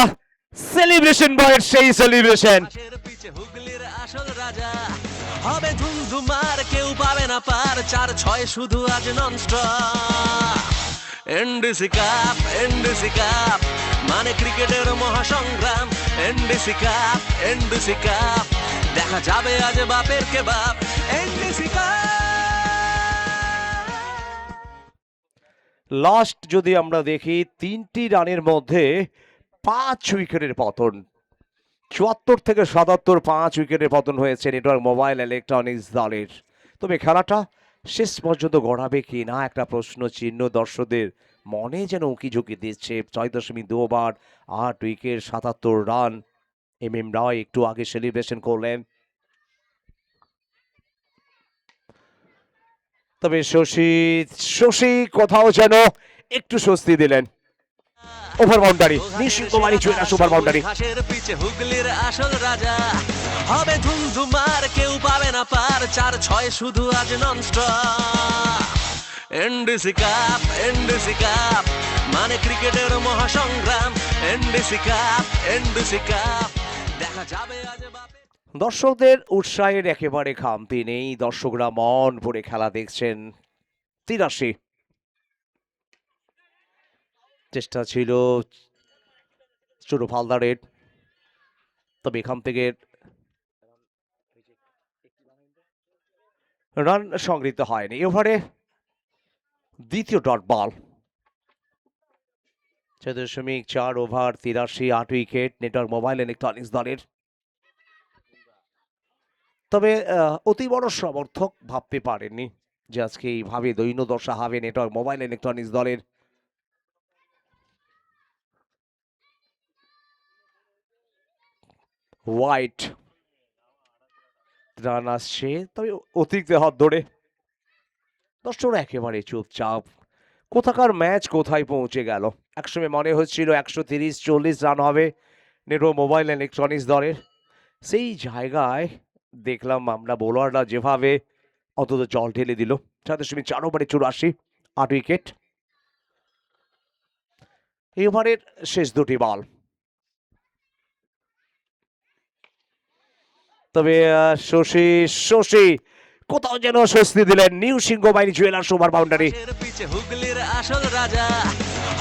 সেলিব্রেশন বয়ের সেই সেলিব্রেশন। ঘাসের পিছে হুগলির আসল রাজা হবে ধুমধুমার, কেউ পাবে না পার। 4-6 শুধু আজ nonstop. NDC cup, NDC cup মানে ক্রিকেটের মহাসংগ্রাম। এনডিসি কাপ, এনডিসি কাপ দেখা যাবে আজ বাপের কে বাপ। NDC cup. লাস্ট যদি আমরা দেখি 3টি রানের মধ্যে 5 উইকেটের পতন, 74 থেকে 77 5 উইকেটের পতন হয়েছে নেটওয়ার্ক মোবাইল ইলেকট্রনিক্স দলের। তবে খেলাটা শেষ পর্যন্ত গড়াবে কি না একটা প্রশ্ন চিহ্ন দর্শকদের মনে যেন উকি ঝুঁকি দিচ্ছে। 6.2 ওভার 8 উইকেট 77 রান। এম রায় একটু আগে সেলিব্রেশন করলেন। তবে শশী কোথাও যেন একটু স্বস্তি দিলেন। ওভার বাউন্ডারি, নিশ্চিত কুমারী জুয়েলার্স ওভার বাউন্ডারি। ঘাসের পিছে হুগলির আসল রাজা হবে ধুমধুমার, কেউ পাবে না পার। 4-6 শুধু আজ nonstop. NDC cup, NDC cup মানে ক্রিকেটের মহাসংগ্রাম। এনডিসি কাপ, এনডিসি কাপ দেখা যাবে আজ বাপে। দর্শকদের উৎসাহের একেবারে খামতি নেই, দর্শকরা মন ভরে খেলা দেখছেন। 83 চেষ্টা ছিল ছোট ফালদারের, তবে এখান থেকে রান সংগৃহীত হয়নি। ওভারে দ্বিতীয় dot ball. 6.4 over 83 8 wicket network mobile electronics দলের। তবে অতি বড় সমর্থক ভাবতে পারেননি যে আজকে এইভাবে দৈন্যদশা হবে নেটওয়ার্ক মোবাইল ইলেকট্রনিক্স দলের। হোয়াইট রান আসছে, তবে অতিরিক্ত হাত ধরে। দর্শকরা একেবারে চুপচাপ, কোথাকার ম্যাচ কোথায় পৌঁছে গেল। একসময় মনে হচ্ছিল 130-40 রান হবে নেটওয়ার্ক মোবাইল ইলেকট্রনিক্স দলের। সেই জায়গায় দেখলাম আমরা বোলাররা যেভাবে অন্তত জল ঢেলে দিল। 4.4 ওভারে 84 8 উইকেট। এই ওভারের শেষ 2টি বল। তবে শশী কোথাও যেন স্বস্তি দিলেন। নিউ সিংহ বাহিনী জুয়েলার্স ওভার বাউন্ডারি। ঘাসের পিছে হুগলির আসল রাজা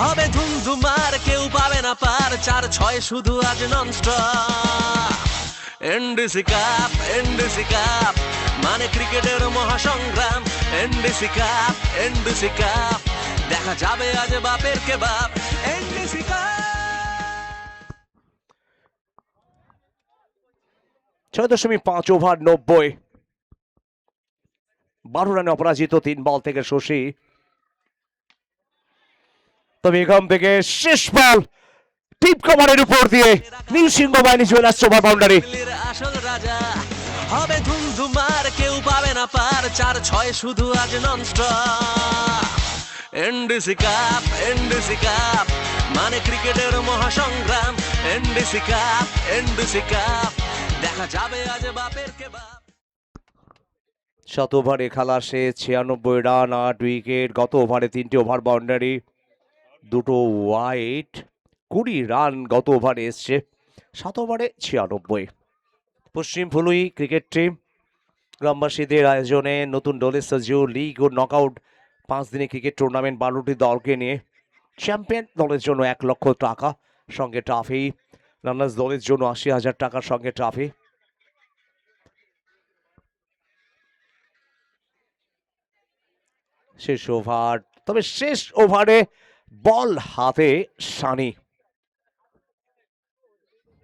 হবে ধুমধুমার, কেউ পাবে না পার। 4-6 শুধু আজ nonstop. NDC cup, NDC cup মানে ক্রিকেটের মহাসংগ্রাম। এনডিসি কাপ, এনডিসি কাপ দেখা যাবে আজ বাপের কে বাপ। NDC cup. 6.5 ওভার 90 12 রানে অপরাজিত 3 বল থেকে শশী। তবে এখান থেকে শেষ বল টিপ কভারের উপর দিয়ে নিউ সিংহ বাহিনী জুয়েলার্স ওভার বাউন্ডারি। হুগলির আসল রাজা হবে ধুমধুমার, কেউ পাবে না পার। 4-6 শুধু আজ nonstop. NDC cup, NDC cup মানে ক্রিকেটের মহাসংগ্রাম। এনডিসি কাপ, এনডিসি কাপ, দেখা যাবে আজ বাপের কে বাপ। 7 ওভারে খেলা শেষ, 96 রান 8 উইকেট। গত ওভারে 3টে ওভার বাউন্ডারি, 2টো ওয়াইড, 20 রান গত ওভারে এসছে। 7 ওভারে 96। পশ্চিম ফুলুই ক্রিকেট টিম গ্রামবাসীদের আয়োজনে নতুন দলে সাজিও লিগ ও নকআউট 5 দিনের ক্রিকেট টুর্নামেন্ট 12টি দলকে নিয়ে। চ্যাম্পিয়ন দলের জন্য 1 লক্ষ টাকা, সঙ্গে ট্রফি। রানার্স দলের জন্য 80,000 টাকার সঙ্গে ট্রফি। শেষ ওভার, তবে শেষ ওভারে বল হাতে সানি।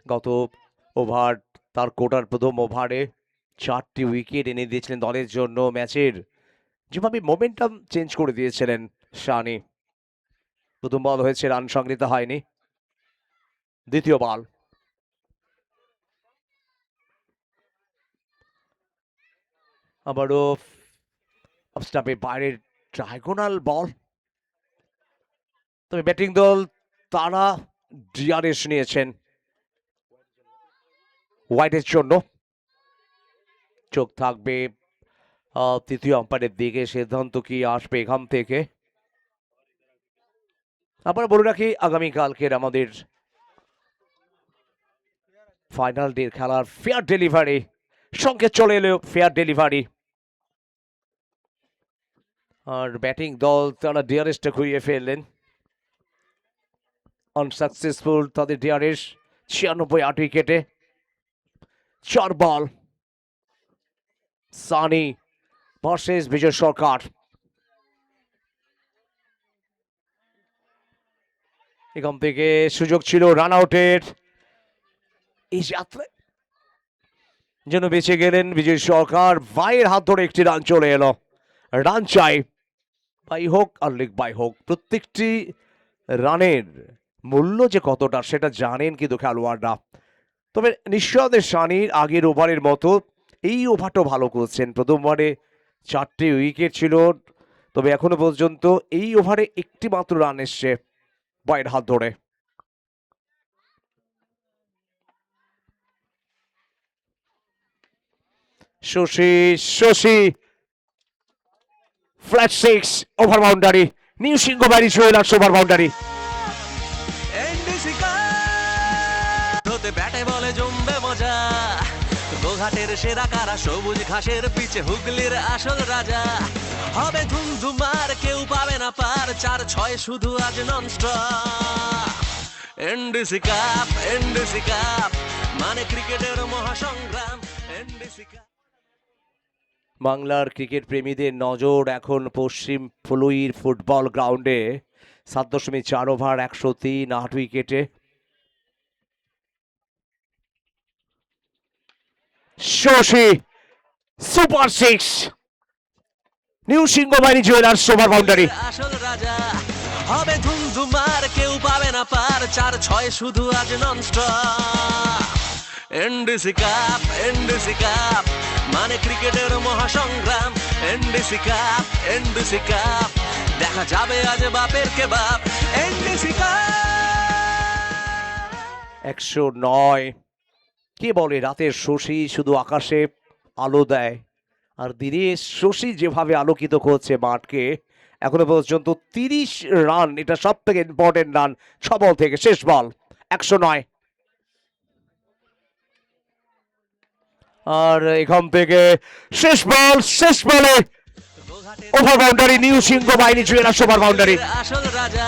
গত ওভার তার কোটার প্রথম ওভারে 4টি উইকেট এনে দিয়েছিলেন দলের জন্য। ম্যাচের যেভাবে মোমেন্টাম চেঞ্জ করে দিয়েছিলেন সানি। প্রথম বল হয়েছে, রান সংগৃহীত হয়নি। দ্বিতীয় বল, আবারও অফ স্টাম্পের বাইরের ডায়াগোনাল বল। তবে ব্যাটিং দল তারা ডিআরএস নিয়েছেন ওয়াইডের জন্য। চোখ থাকবে তৃতীয় আম্পায়ারের দিকে, সিদ্ধান্ত কি আসবে এখান থেকে। আবার বলে রাখি, আগামীকালকের আমাদের ফাইনাল ডে খেলার ফেয়ার ডেলিভারি সংকেত চলে এলো। ফেয়ার ডেলিভারি আর ব্যাটিং দল তারা ডিআরএসটা ঘুরিয়ে ফেললেন। আনসাকসেসফুল তাদের ডিআরএস, 96 8 উইকেটে। 4 বল, সানি ভার্সেস বিজয় সরকার। এখান থেকে সুযোগ ছিল রান আউটের। এই যাত্রায় যেন বেঁচে গেলেন বিজয় সরকার। ভাইয়ের হাত ধরে একটি রান চলে এলো। রান চাই, বাই হোক আর লিগ বাই হোক, প্রত্যেকটি রানের মূল্য যে কতটা সেটা জানেন কিন্তু খেলোয়াড়রা। তবে নিঃসন্দেহে সানির আগের ওভারের মতো এই ওভারটা ভালো করছেন। প্রথম ওভারে 4টি উইকেট ছিল, তবে এখনো পর্যন্ত এই ওভারে একটি মাত্র রান এসছে ভাইয়ের হাত ধরে। Shashi flat 6 over boundary. New Singhabari jewellers over boundary. NDC cup হতে ব্যাটে বলে জমবে মজা। গোঘাটের সেরা কারা, সবুজ ঘাসের পিছে হুগলির আসল রাজা। হবে ধুমধুমার, কেউ পাবে না পার, 4-6 শুধু আজ nonstop. NDC cup, NDC cup, মানে ক্রিকেটের মহাসংগ্রাম। NDC cup. বাংলার ক্রিকেট প্রেমীদের নজর এখন পশ্চিম ফুলুইর ফুটবল গ্রাউন্ডে। 7.4 ওভার 103 8 উইকেটে। Shashi super 6, new Singhabari jewellers over boundary. আসল রাজা হবে ধুমধুমার, কেউ পাবে না পার, 4-6 শুধু আজ nonstop. NDC cup, NDC cup, মানে ক্রিকেটের মহাসংগ্রাম। এনডিসি কাপ, এনডিসি কাপ, দেখা যাবে আজ বাপের কে বাপ। NDC cup. 109। কে বলে রাতের শশী শুধু আকাশে আলো দেয়, আর দিনে শশী যেভাবে আলোকিত করছে মাঠকে। এখনো পর্যন্ত 30 রান, এটা সব থেকে ইম্পর্টেন্ট রান 6 বল থেকে। শেষ বল 109। আর এখান থেকে শেষ বলে over boundary. New Singhabahini jewellers over boundary. আসল রাজা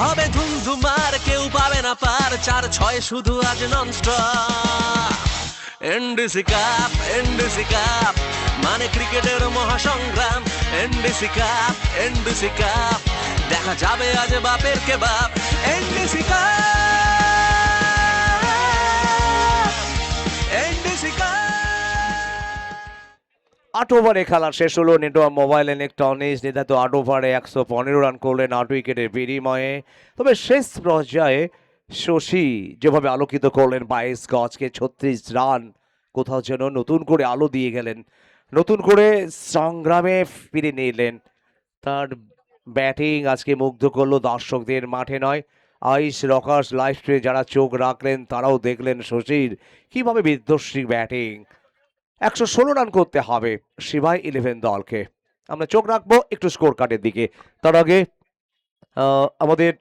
হবে ধুমধুমার, কেউ পাবে না পার, 4-6 শুধু আজ nonstop. NDC cup, NDC cup, মানে ক্রিকেটের মহাসংগ্রাম। এনডিসি কাপ, এনডিসি কাপ, দেখা যাবে আজ বাপের কে বাপ। NDC cup, NDC cup. 8 ওভারে খেলা শেষ হলো। নেটওয়ার্ক মোবাইল ইলেকট্রনিক্স নির্ধারিত 8 ওভারে 115 রান করলেন 8 উইকেটের বিনিময়ে। তবে শেষ পর্যায়ে শশী যেভাবে আলোকিত করলেন 22 গজকে 36 রান, কোথাও যেন নতুন করে আলো দিয়ে গেলেন, নতুন করে সংগ্রামে ফিরে নিলেন। তার ব্যাটিং আজকে মুগ্ধ করলো দর্শকদের, মাঠে নয় আইস রকার্স লাইভ স্ট্রিমে যারা চোখ রাখলেন তারাও দেখলেন শশীর কিভাবে বিধ্বংসী ব্যাটিং। 116 রান করতে হবে শিবাই 11 দলকে। আমরা চোখ রাখবো একটু স্কোর কার্ডের দিকে। তার আগে আমাদের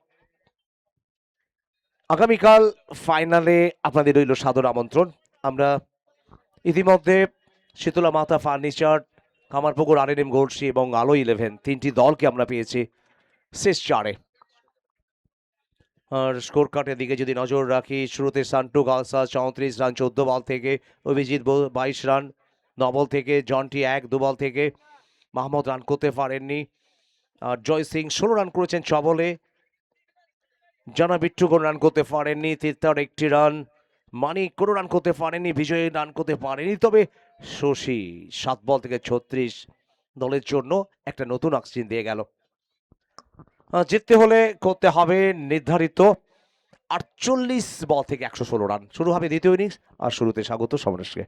আগামীকাল ফাইনালে আপনাদের রইল সাদর আমন্ত্রণ। আমরা ইতিমধ্যে শীতলা মাতা ফার্নিচার, কামারপুকুর RNM গোলসি এবং আলো 11 তিনটি দলকে আমরা পেয়েছি শেষ চারে। আর স্কোর কার্ডের দিকে যদি নজর রাখি, শুরুতে সান্টু গালসা 34 রান 14 বল থেকে, অভিজিৎ 22 রান 9 বল থেকে, জন্টি 1-2 বল থেকে, মাহমুদ রান করতে পারেননি। আর জয় সিং 16 রান করেছেন 6 বলে, জানা বিট্টু কোনো রান করতে পারেননি, তির্তার 1টি রান, মানিক কোনো রান করতে পারেনি, বিজয় রান করতে পারেনি। তবে শশী 7 বল থেকে 36 দলের জন্য একটা নতুন অক্সিজেন দিয়ে গেল। জিততে হলে করতে হবে নির্ধারিত 48 বল থেকে 116 রান। শুরু হবে দ্বিতীয় ইনিংস, আর শুরুতে স্বাগত সমরেশকে।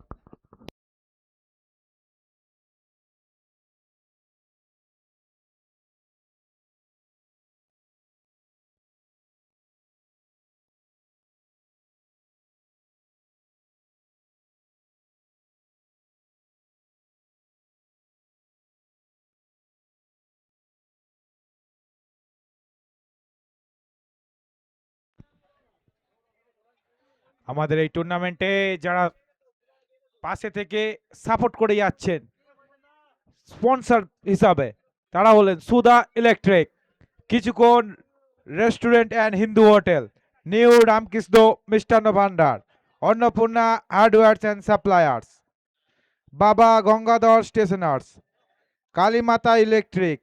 আমাদের এই টুর্নামেন্টে যারা পাশে থেকে সাপোর্ট করে যাচ্ছেন স্পন্সর হিসাবে, তারা হলেন Sudha electric, Kichhukkhan restaurant and Hindu hotel, new Ramkrishna Mishtanna Bhandar, Annapurna hardwares and suppliers, Baba Gangadhar stationers, Kalimata electric,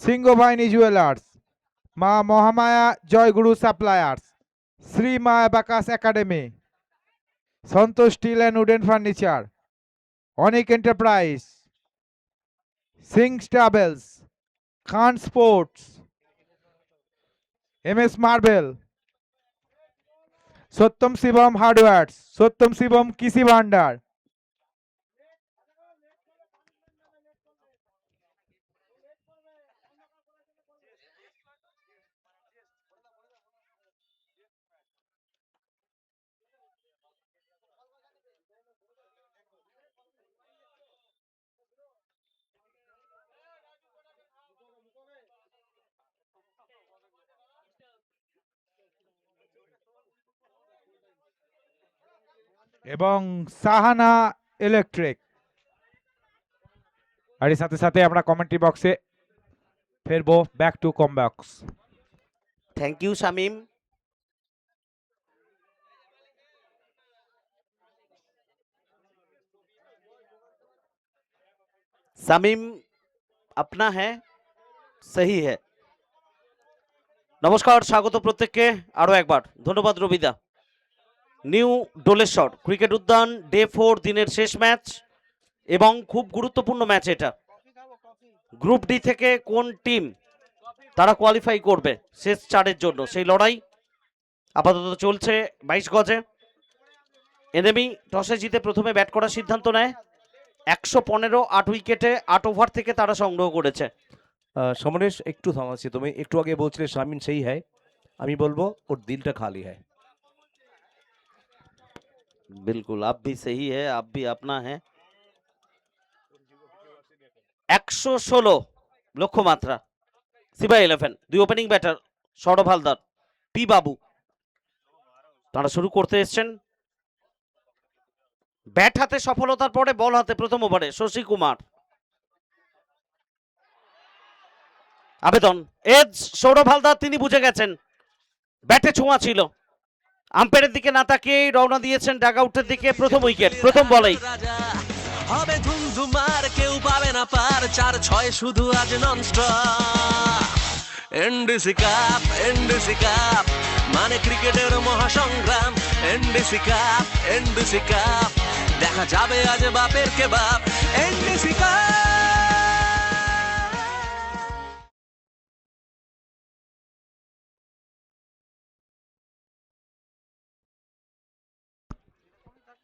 Singhabahini jewellers, Maa Mahamaya Joyguru suppliers, Shri Maa abacus academy, Santosh steel and wooden furniture, Anik enterprise, Singh travels, Khan sports, MS marble, Satyam Shivam hardwares, Satyam Shivam Krishi Bhandar, এবং সাহানা ইলেকট্রিক। আর এর সাথে সাথে আমরা কমেন্ট্রি বক্সে ফেরবো, back to comm box. Thank you Shamim. Shamim আপনা হ্যাঁ সহি হ্যাঁ। নমস্কার, স্বাগত প্রত্যেককে আরো একবার। ধন্যবাদ রবিদা। নিউ ডোলেশ্বর ক্রিকেট উদ্যান, ডে 4, দিনের শেষ ম্যাচ এবং খুব গুরুত্বপূর্ণ ম্যাচ এটা। গ্রুপ ডি থেকে কোন টিম তারা কোয়ালিফাই করবে শেষ 4-এর জন্য, সেই লড়াই আপাতত চলছে 22 গজে। এনিমি টসে জিতে প্রথমে ব্যাট করার সিদ্ধান্ত নেয়। 115 8 উইকেটে 8 ওভার থেকে তারা সংগ্রহ করেছে। সমরেশ একটু থামাচ্ছি, তুমি একটু আগে বলছিলে শামিন সেই হ্যায়, আমি বলবো ওর দিলটা খালি হ্যায়। बिल्कुल, आप भी सही है, आप भी अपना है। 116 লক্ষ্যমাত্রা। সিবাই 11 দুই opening batter Sourav Haldar, P বাবু তারা শুরু করতে এসেছেন। ব্যাট হাতে সফলতার পরে বল হাতে প্রথম ওভারে শশী কুমার। আবেদন এজ সৌরভ হালদার, তিনি বুঝে গেছেন ব্যাটে ছোঁয়া ছিল। আম্পায়ারের দিকে না তাকিয়েই রওনা দিয়েছেন ডাগআউটের দিকে। প্রথম উইকেট প্রথম বলেই। হবে ধুমধুমার, কেউ পাবে না পার, 4-6 শুধু আজ nonstop. NDC cup, NDC cup মানে ক্রিকেটের মহাসংগ্রাম। এনডিসি কাপ, এনডিসি কাপ দেখা যাবে আজ বাপের কে বাপ। NDC cup.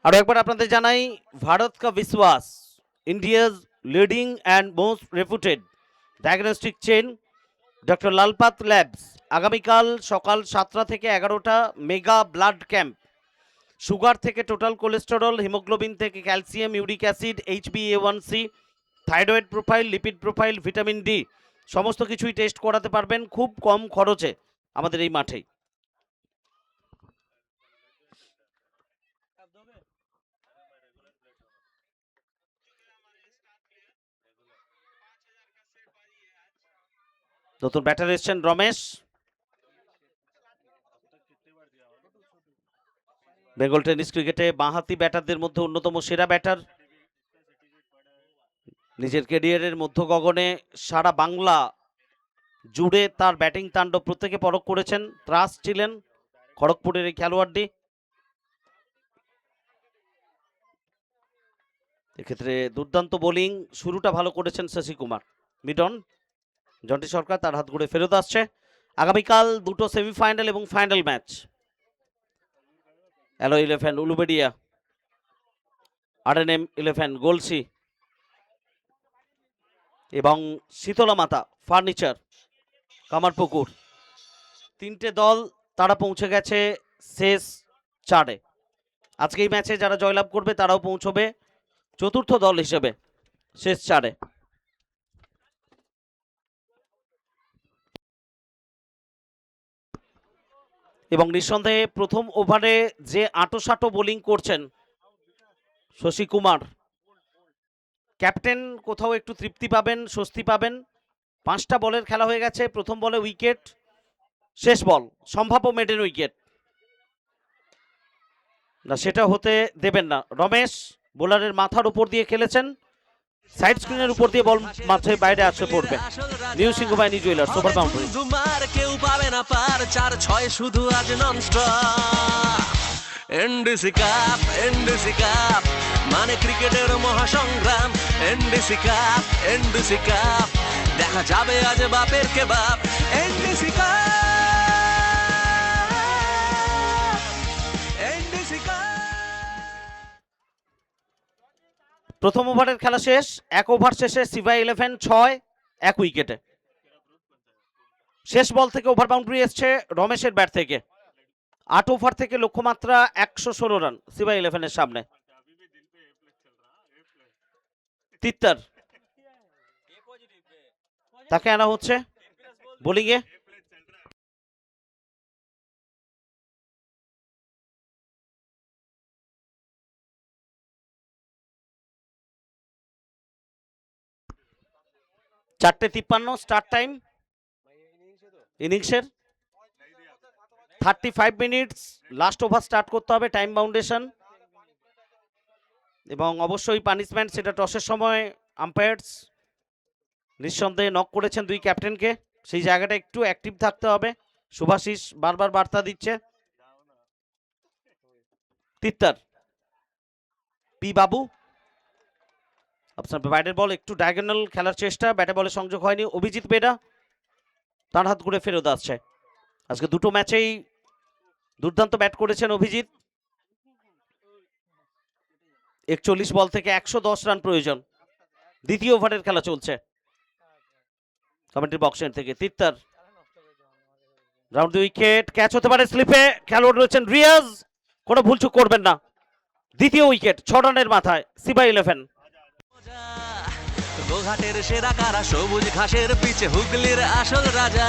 আর একবার আপনাদের জানাই, ভারত কা বিশ্বাস, India's leading and most reputed diagnostic chain doctor Lalpath labs আগামীকাল সকাল 7টা থেকে 11টা মেগা ব্লাড ক্যাম্প। সুগার থেকে টোটাল কোলেস্টেরল, হিমোগ্লোবিন থেকে calcium, uric acid, HbA1c, thyroid profile, lipid profile, vitamin D সমস্ত কিছুই টেস্ট করাতে পারবেন খুব কম খরচে আমাদের এই মাঠেই। নতুন ব্যাটার এসছেন রমেশ। বেঙ্গল টেনিস ক্রিকেটে বাঁহাতি ব্যাটারদের মধ্যে অন্যতম সেরা ব্যাটার। নিজের ক্যারিয়ারের মধ্য গগনে সারা বাংলা জুড়ে তার ব্যাটিং তাণ্ডব প্রত্যেকে পরখ করেছেন। ত্রাস ছিলেন খড়গপুরের এই খেলোয়াড়টি। এক্ষেত্রে দুর্দান্ত বোলিং, শুরুটা ভালো করেছেন শশী কুমার। মিডন জন্টি সরকার তার হাত ঘুরে ফেরত আসছে। আগামীকাল দুটো সেমিফাইনাল এবং ফাইনাল ম্যাচ। অ্যালো 11 উলুবেড়িয়া, RNM 11 গোলসি এবং শীতলা মাতা ফার্নিচার কামারপুকুর। তিনটে দল তারা পৌঁছে গেছে শেষ 4-এ। আজকে এই ম্যাচে যারা জয়লাভ করবে তারাও পৌঁছবে চতুর্থ দল হিসেবে শেষ 4-এ। এবং নিঃসন্দেহে প্রথম ওভারে যে আঁটোসাঁটো বোলিং করছেন শশী কুমার, ক্যাপ্টেন কোথাও একটু তৃপ্তি পাবেন, স্বস্তি পাবেন। 5টা বলের খেলা হয়ে গেছে। প্রথম বলে উইকেট, শেষ বল সম্ভাব্য মেডেন উইকেট না, সেটা হতে দেবেন না। রমেশ বোলারের মাথার উপর দিয়ে খেলেছেন, সাইড স্ক্রিনের উপর দিয়ে বল মাথায় বাইরে আসে পড়বে। New Singhabahini jewellers over boundary. তোমার কেউ পাবে না পার, 4-6 শুধু আজ nonstop. NDC cup, NDC cup মানে ক্রিকেটের মহাসংগ্রাম। এনডিসি কাপ, এনডিসি কাপ দেখা যাবে আজ বাপের কে বাপ। NDC cup, NDC cup. প্রথম ওভারের খেলা শেষ। 1 ওভার শেষে সিভাই 11 6 1 উইকেটে। শেষ বল থেকে ওভার বাউন্ডারি এসছে রমেশের ব্যাট থেকে। 8 ওভার থেকে লক্ষ্যমাত্রা 116 রান সিভাই 11-এর সামনে। তিত্তার তাকে আনা হচ্ছে বোলিংয়ে। চারটে 53 স্টার্ট টাইম ইনিংসের। 35 মিনিটস লাস্ট ওভার স্টার্ট করতে হবে, টাইম বাউন্ডেশন এবং অবশ্যই পানিশমেন্ট, সেটা টসের সময় আম্পায়ার্স নিঃসন্দেহে নক করেছেন দুই ক্যাপ্টেনকে, সেই জায়গাটা একটু অ্যাক্টিভ থাকতে হবে। শুভাশিস বারবার বার্তা দিচ্ছে। তিত্তার পি বাবু আপনার বাইরের বল, একটু ডায়াগোনাল খেলার চেষ্টা, ব্যাটে বলে সংযোগ হয়নি। অভিজিৎ বেডা তার হাত ঘুরে ফেরত আসছে। আজকে দুটো ম্যাচেই দুর্দান্ত ব্যাট করেছেন অভিজিৎ। 41 বল থেকে 110 রান প্রয়োজন। দ্বিতীয় ওভারের খেলা চলছে। কমেন্ট্রি বক্সের থেকে তিত্তার রাউন্ড উইকেট, ক্যাচ হতে পারে স্লিপে, খেলোয়াড় রয়েছেন রিয়াজ, কোনো ভুলচুক করবেন না। দ্বিতীয় উইকেট 6 রানের মাথায় সিভাই 11। গোঘাটের সেরা কারা, সবুজ ঘাসের পিছে হুগলির আসল রাজা।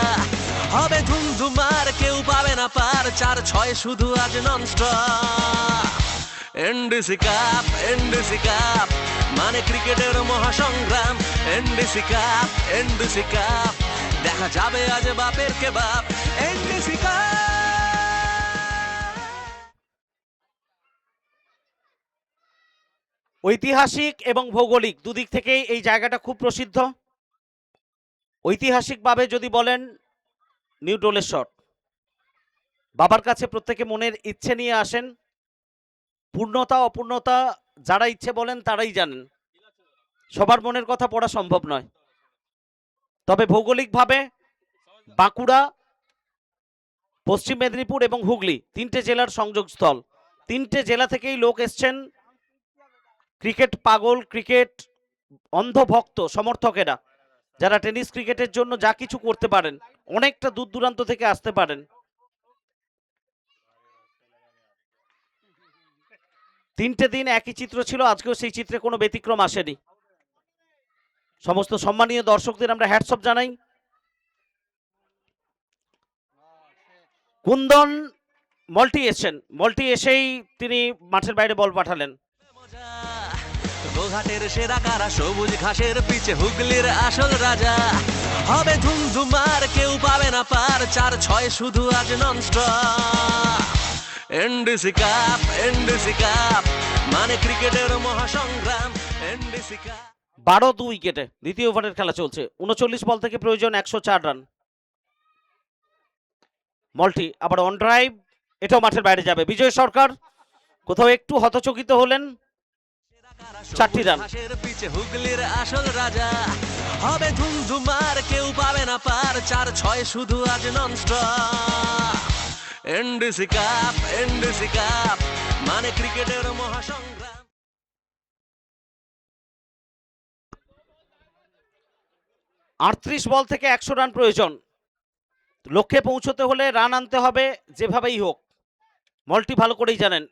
হবে ধুমধুমার, কেউ পাবে না পার, 4-6 শুধু আজ nonstop. NDC cup, NDC cup মানে ক্রিকেটের মহাসংগ্রাম। এনডিসি কাপ, এনডিসি কাপ দেখা যাবে আজ বাপের কে বাপ। NDC cup. ঐতিহাসিক এবং ভৌগোলিক দুদিক থেকেই এই জায়গাটা খুব প্রসিদ্ধ। ঐতিহাসিকভাবে যদি বলেন নিউ ডোলেশ্বর, বাবার কাছে প্রত্যেকে মনের ইচ্ছে নিয়ে আসেন। পূর্ণতা অপূর্ণতা যারা ইচ্ছে বলেন তারাই জানেন, সবার মনের কথা পড়া সম্ভব নয়। তবে ভৌগোলিকভাবে বাঁকুড়া, পশ্চিম মেদিনীপুর এবং হুগলি 3টে জেলার সংযোগস্থল। 3টে জেলা থেকেই লোক এসছেন, ক্রিকেট পাগল, ক্রিকেট অন্ধভক্ত সমর্থকেরা, যারা টেনিস ক্রিকেটের জন্য যা কিছু করতে পারেন অনেকটা দূর দূরান্ত থেকে আসতে পারেন। তিনটে দিন একই চিত্র ছিল, আজকেও সেই চিত্রে কোনো ব্যতিক্রম আসেনি। সমস্ত সম্মানীয় দর্শকদের আমরা হ্যাটসঅপ জানাই। কুন্দন মল্টি এসেছেন, মল্টি এসেই তিনি মাঠের বাইরে বল পাঠালেন। গোঘাটের সেরা কারা, সবুজ ঘাসের পিছে হুগলির আসল রাজা। হবে ধুমধুমার, কেউ পাবে না পার, 4-6 শুধু আজ nonstop. NDC cup, NDC cup, মানে ক্রিকেটের মহাসংগ্রাম। এনডিসি কাপ 12 উইকেটে দ্বিতীয় ওভারের খেলা চলছে। 39 বল থেকে প্রয়োজন 104 রান। মল্টি আবার অন ড্রাইভ, এটাও মাঠের বাইরে যাবে। বিজয় সরকার কোথাও একটু হতচকিত হলেন। 4টি রান। ঘাসের পিছে হুগলির আসল রাজা। হবে ধুমধুমার, কেউ পাবে না পার, 4-6 শুধু আজ nonstop. NDC cup, NDC cup, মানে ক্রিকেটের মহাসংগ্রাম। 38 বল থেকে 100 রান প্রয়োজন। লক্ষ্যে পৌঁছতে হলে রান আনতে হবে যেভাবেই হোক। মল্টি ভালো করেই জানেন।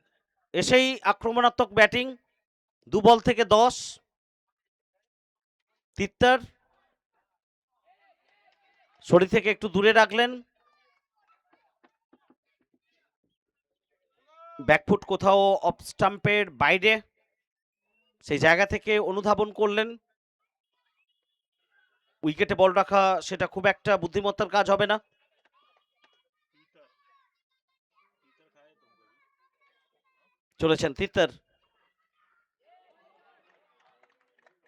এসেই আক্রমণাত্মক ব্যাটিং, 2 বল থেকে 10। তিত্তার শরীর থেকে একটু দূরে রাখলেন। ব্যাকফুট কোথাও অফ স্টাম্পের বাইরে, সেই জায়গা থেকে অনুধাবন করলেন। উইকেটে বল রাখা সেটা খুব একটা বুদ্ধিমত্তার কাজ হবে না। চলেছেন তিত্তার,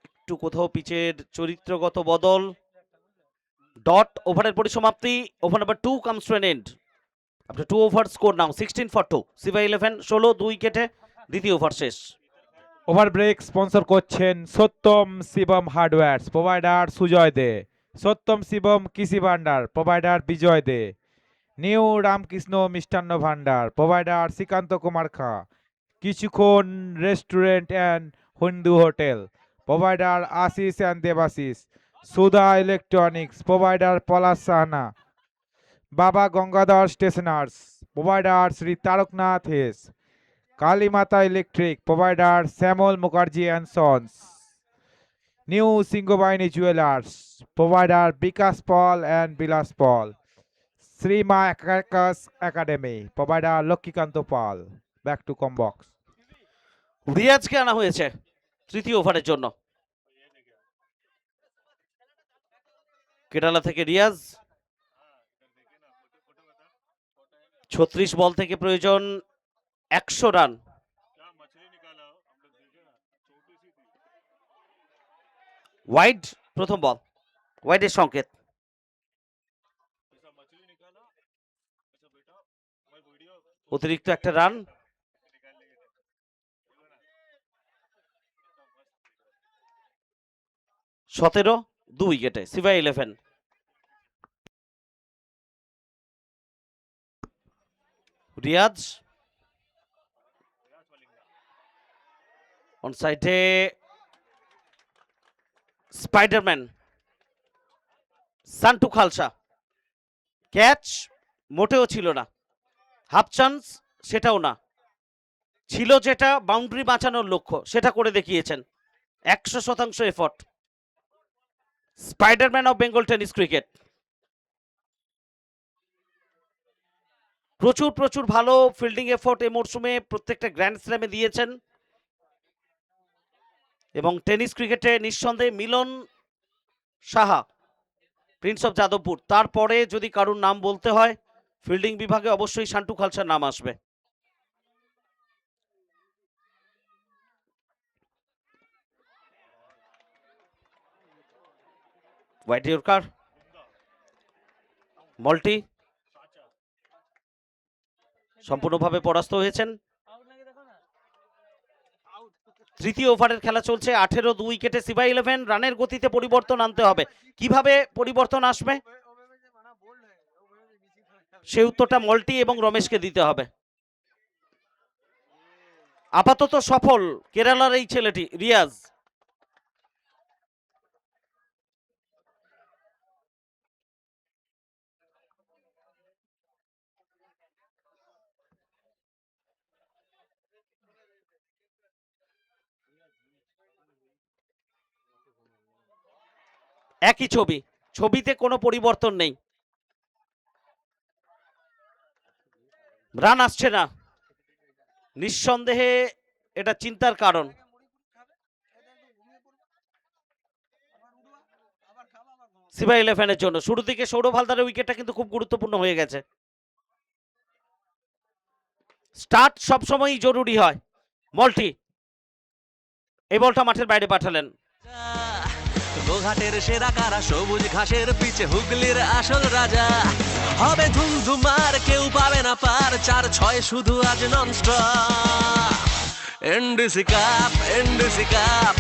একটু কোথাও পিচের চরিত্রগত বদল। ডট ওভারের পরিসমাপ্তি। Over number 2 comes to an end after 2 over score now 16 for 2। Siva 11 16, 2 উইকেটে দ্বিতীয় ওভার শেষ। ওভার ব্রেক স্পন্সর করছেন Satyam Shivam hardwares, provider Sujay De. Satyam Shivam Krishi Bhandar, provider Bijay De. New Ramkrishna Mishtanna Bhandar, provider Srikanta Kumar Kha. Kichhukkhan restaurant and Hindu hotel, provider Ashis and Debashis. Sudha electronics, provider Palash Sahana. Baba Gangadhar stationers, provider Shri Tarakanath Hes. Kalimata electric, provider Shyamal Mukherjee and sons. New Singhabahini jewellers, provider Bikash Pal and Bilas Pal. Shrima abacus academy, provider Lakshmikanta Pal. Back to কমবক্স। রিয়াজকে আনা হয়েছে তৃতীয় ওভারের জন্য। কেরালা থেকে রিয়াজ। 36 বল থেকে প্রয়োজন 100 রান। ওয়াইড প্রথম বল, ওয়াইডের সংকেত। অতিরিক্ত একটা রান। সতেরো, 2 উইকেটে সিভা 11। রিয়াজ অন সাইডে, স্পাইডারম্যান সান্টু খালসা। ক্যাচ মোটেও ছিল না, হাফ চান্স সেটাও না, ছিল যেটা বাউন্ডারি বাঁচানোর লক্ষ্য সেটা করে দেখিয়েছেন। 100% effort. Spiderman of Bengal tennis cricket. প্রচুর প্রচুর ভালো ফিল্ডিং এফোর্ট এই মরশুমে প্রত্যেকটা গ্র্যান্ড স্ল্যামে দিয়েছেন, এবং টেনিস ক্রিকেটে নিঃসন্দেহে মিলন সাহা, প্রিন্স অফ যাদবপুর, তারপরে যদি কারুর নাম বলতে হয় ফিল্ডিং বিভাগে অবশ্যই শান্টু খালসার নাম আসবে। হোয়াইট ইয়র্কার, মল্টি সম্পূর্ণভাবে পরাস্ত হয়েছেন। তৃতীয় ওভারের খেলা চলছে। 18, 2 উইকেটে সিভা 11। রানের গতিতে পরিবর্তন আনতে হবে। কিভাবে পরিবর্তন আসবে সেই উত্তরটা মল্টি এবং রমেশকে দিতে হবে। আপাতত সফল কেরালার এই ছেলেটি রিয়াজ। একই ছবি, ছবিতে কোনো পরিবর্তন নেই। রান আসছে না, নিঃসন্দেহে এটা চিন্তার কারণ। সিবা ইলেভেনের জন্য শুরু থেকে সৌরভ হালদারের উইকেটটা কিন্তু খুব গুরুত্বপূর্ণ হয়ে গেছে। স্টার্ট সবসময়ই জরুরি হয়। মল্টি এই বলটা মাঠের বাইরে পাঠালেন। গোঘাটের সেরা কারা, সবুজ ঘাসের পিছে হুগলির আসল রাজা। হবে ধুমধুমার, কেউ পাবে না পার, 4-6 শুধু আজ nonstop. NDC cup, NDC cup,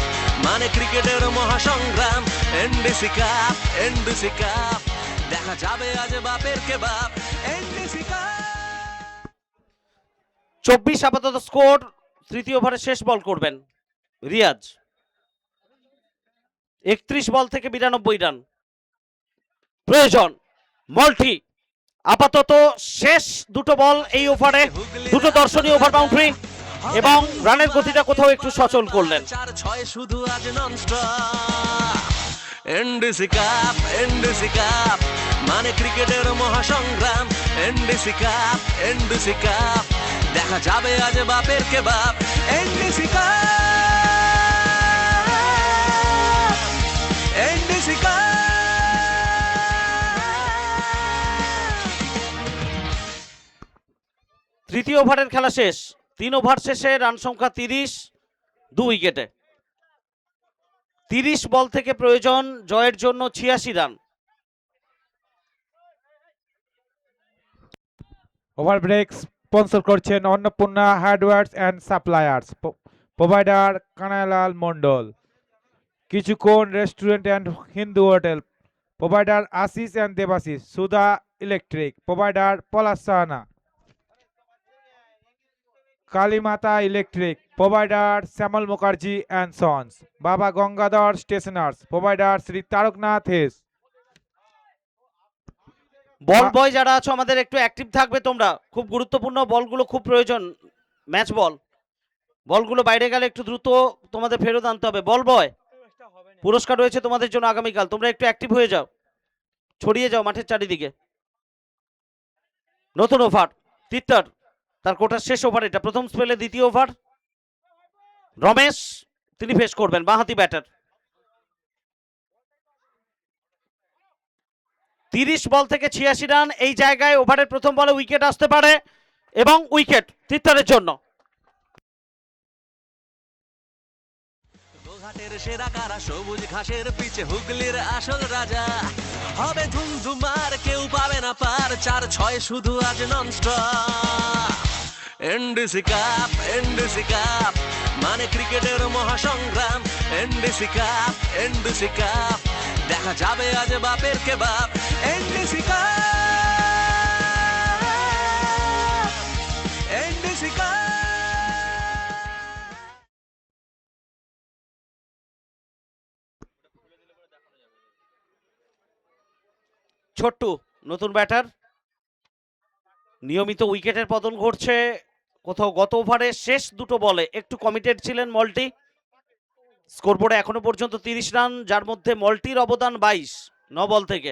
মানে ক্রিকেটের মহাসংগ্রাম। এনডিসি কাপ, এনডিসি কাপ, দেখা যাবে আজ বাপের কে বাপ। NDC cup. 24 আপাতত স্কোর। তৃতীয় ওভারে শেষ বল করবেন রিয়াজ। 31 বল থেকে 92 রান প্রয়োজন। মল্টি আপাতত শেষ দুটো বল এই ওভারে, দুটো দর্শনীয় ওভার বাউন্ডারি এবং রানের গতিটা কোথাও একটু সচল করলেন। 4-6 শুধু আজ nonstop. NDC cup, NDC cup, মানে ক্রিকেটের মহাসংগ্রাম। এনডিসি কাপ, এনডিসি কাপ, দেখা যাবে আজ বাপের কে বাপ। NDC cup, NDC cup. তৃতীয় ওভারের খেলা শেষ। 3 ওভার শেষে রান সংখ্যা 30, 2 উইকেটে। 30 বল থেকে প্রয়োজন জয়ের জন্য 86 রান। ওভার ব্রেক স্পন্সর করছেন Annapurna hardwares and suppliers, provider Kanailal Mondal, Kichhukkhan restaurant and Hindu hotel, provider Ashis and Debashis, Sudha electric, provider Palash Sahana, Kalimata electric, provider Shyamal Mukherjee and sons, Baba Gangadhar stationers, provider Shri Tarakanath Hes. Ball boy যারা আছো আমাদের একটু অ্যাক্টিভ থাকবে তোমরা, খুব গুরুত্বপূর্ণ বলগুলো খুব প্রয়োজন। ম্যাচ বল, বলগুলো বাইরে গেলে একটু দ্রুত তোমাদের ফেরত আনতে হবে। বল বয় পুরস্কার রয়েছে তোমাদের জন্য আগামীকাল, তোমরা একটু অ্যাক্টিভ হয়ে যাও, ছড়িয়ে যাও মাঠের চারিদিকে। নতুন ওভার তিত্তর, তার কোটার শেষ ওভার এটা, প্রথম স্পেলে দ্বিতীয় ওভার। রমেশ তিনি ফেস করবেন, বাঁহাতি ব্যাটার। 30 বল থেকে 86 রান। এই জায়গায় ওভারের প্রথম বলে উইকেট আসতে পারে এবং উইকেট তিত্তরের জন্য। গোঘাটের সেরা কারা, সবুজ ঘাসের পিছে হুগলির আসল রাজা। হবে ধুমধুমার, কেউ পাবে না পার, 4-6 শুধু আজ nonstop. NDC cup, NDC cup, মানে ক্রিকেটের মহাসংগ্রাম। এনডিসি কাপ, এনডিসি কাপ, দেখা যাবে আজ বাপের কে বাপ। NDC cup, NDC cup. Chhotu নতুন ব্যাটার, নিয়মিত উইকেটের পতন ঘটছে কোথাও। গত ওভারে শেষ দুটো বলে একটু কমিটেড ছিলেন মল্টি। স্কোরবোর্ডে এখনো পর্যন্ত 30 রান, যার মধ্যে মল্টির অবদান 22, 9 বল থেকে।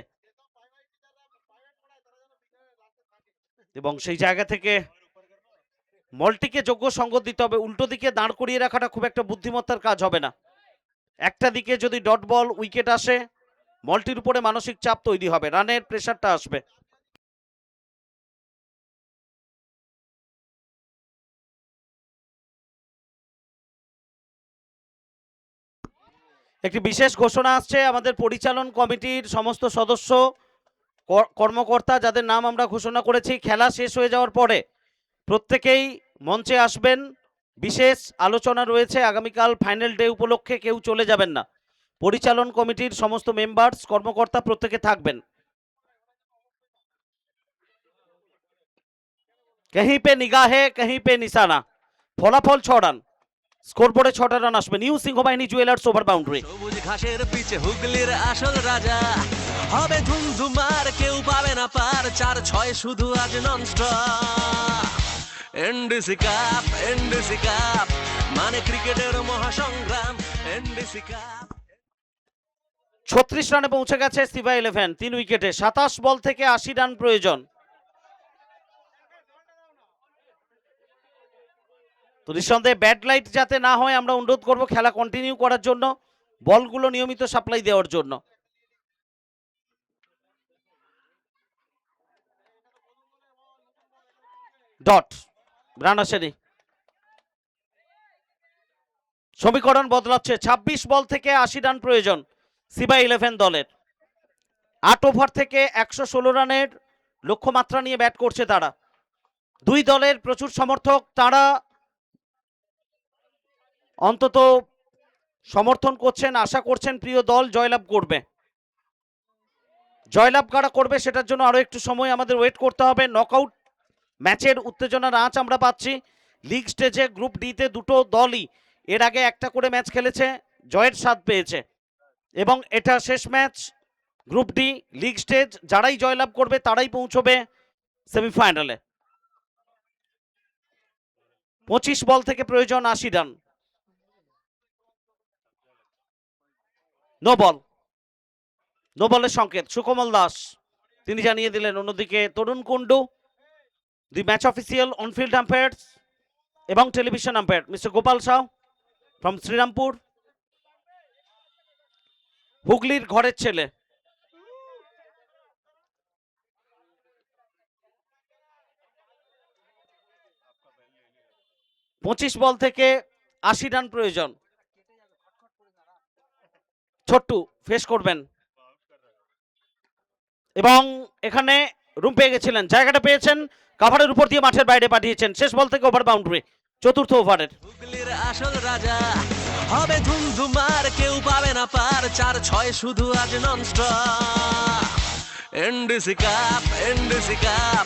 এবং সেই জায়গা থেকে মল্টিকে যোগ্য সঙ্গত দিতে হবে। উল্টো দিকে দাঁড় করিয়ে রাখাটা খুব একটা বুদ্ধিমত্তার কাজ হবে না। একটা দিকে যদি ডট বল উইকেট আসে, মল্টির উপরে মানসিক চাপ তৈরি হবে, রানের প্রেসারটা আসবে। একটি বিশেষ ঘোষণা আসছে আমাদের পরিচালন কমিটির সমস্ত সদস্য কর্মকর্তা যাদের নাম আমরা ঘোষণা করেছি, খেলা শেষ হয়ে যাওয়ার পরে প্রত্যেকেই মঞ্চে আসবেন। বিশেষ আলোচনা রয়েছে আগামীকাল ফাইনাল ডে উপলক্ষে, কেউ চলে যাবেন না। পরিচালন কমিটির সমস্ত মেম্বার্স কর্মকর্তা প্রত্যেকে থাকবেন। कहीं पे निगाहे कहीं पे निशाना। ফলাফল 6 রান, স্কোরবোর্ডে 6টা রান আসবে। New Singhabahini jewellers over boundary. সবুজ ঘাসের পিছে হুগলির আসল রাজা। হবে ধুমধুমার, কেউ পাবে না পার, 4-6 শুধু আজ nonstop. NDC cup, NDC cup, মানে ক্রিকেটের মহাসংগ্রাম। NDC cup. 36 রানে পৌঁছে গেছে সিভা 11 3 উইকেটে। 27 বল থেকে 80 রান প্রয়োজন। তো নিঃসন্দেহে ব্যাড লাইট যাতে না হয় আমরা অনুরোধ করব খেলা কন্টিনিউ করার জন্য, বলগুলো নিয়মিত সাপ্লাই দেওয়ার জন্য। ডট রান আসেনি। সমীকরণ বদলাচ্ছে। 26 বল থেকে 80 রান প্রয়োজন সিভা 11 দলের। 8 ওভার থেকে 116 রানের লক্ষ্যমাত্রা নিয়ে ব্যাট করছে তারা। দুই দলের প্রচুর সমর্থক, তারা অন্তত সমর্থন করছেন, আশা করছেন প্রিয় দল জয়লাভ করবে। জয়লাভ কারা করবে সেটার জন্য আরো একটু সময় আমাদের ওয়েট করতে হবে। নকআউট ম্যাচের উত্তেজনার আঁচ আমরা পাচ্ছি। লিগ স্টেজে গ্রুপ ডিতে দুটো দলই এর আগে একটা করে ম্যাচ খেলেছে, জয়ের স্বাদ পেয়েছে এবং এটা শেষ match group D league stage. যারাই জয়লাভ করবে তারাই পৌঁছবে সেমিফাইনালে। 25 বল থেকে প্রয়োজন 80 রান। নো বল, নো বলের সংকেত সুকমল দাস তিনি জানিয়ে দিলেন। অন্যদিকে Tarun Kundu, the match official onfield umpires এবং television umpire mister Gopal Shaw from Srirampur, হুগলির ঘরের ছেলে। পঁচিশ বল থেকে 80 রান প্রয়োজন। ছোট্টু ফেস করবেন এবং এখানে রুম পেয়ে গেছিলেন, জায়গাটা পেয়েছেন, কাভারের উপর দিয়ে মাঠের বাইরে পাঠিয়েছেন। শেষ বল থেকে ওভার বাউন্ডারি, চতুর্থ ওভারের। হুগলির আসল রাজা হবে ধুমধুমার, কেউ পাবে না পার, 4-6 শুধু আজ nonstop. NDC cup, NDC cup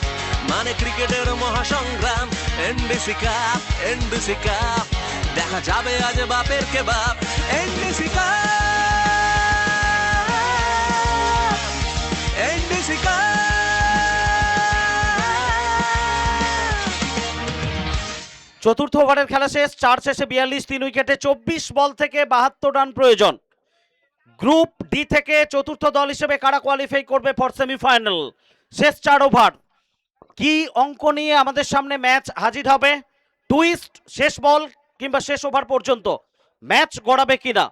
মানে ক্রিকেটের মহাসংগ্রাম। এনডিসি কাপ, এনডিসি কাপ দেখা যাবে আজ বাপের কে বাপ। NDC cup, NDC cup. চতুর্থ ওভারের খেলা শেষ, 4 শেষে 42, 3 উইকেটে। 24 বল থেকে 72 রান প্রয়োজন। গ্রুপ ডি থেকে চতুর্থ দল হিসেবে কারা কোয়ালিফাই করবে ফর সেমিফাইনাল। শেষ 4 ওভার, কি অঙ্ক নিয়ে আমাদের সামনে ম্যাচ হাজির হবে? টুইস্ট শেষ বল কিংবা শেষ ওভার পর্যন্ত ম্যাচ গড়াবে কিনা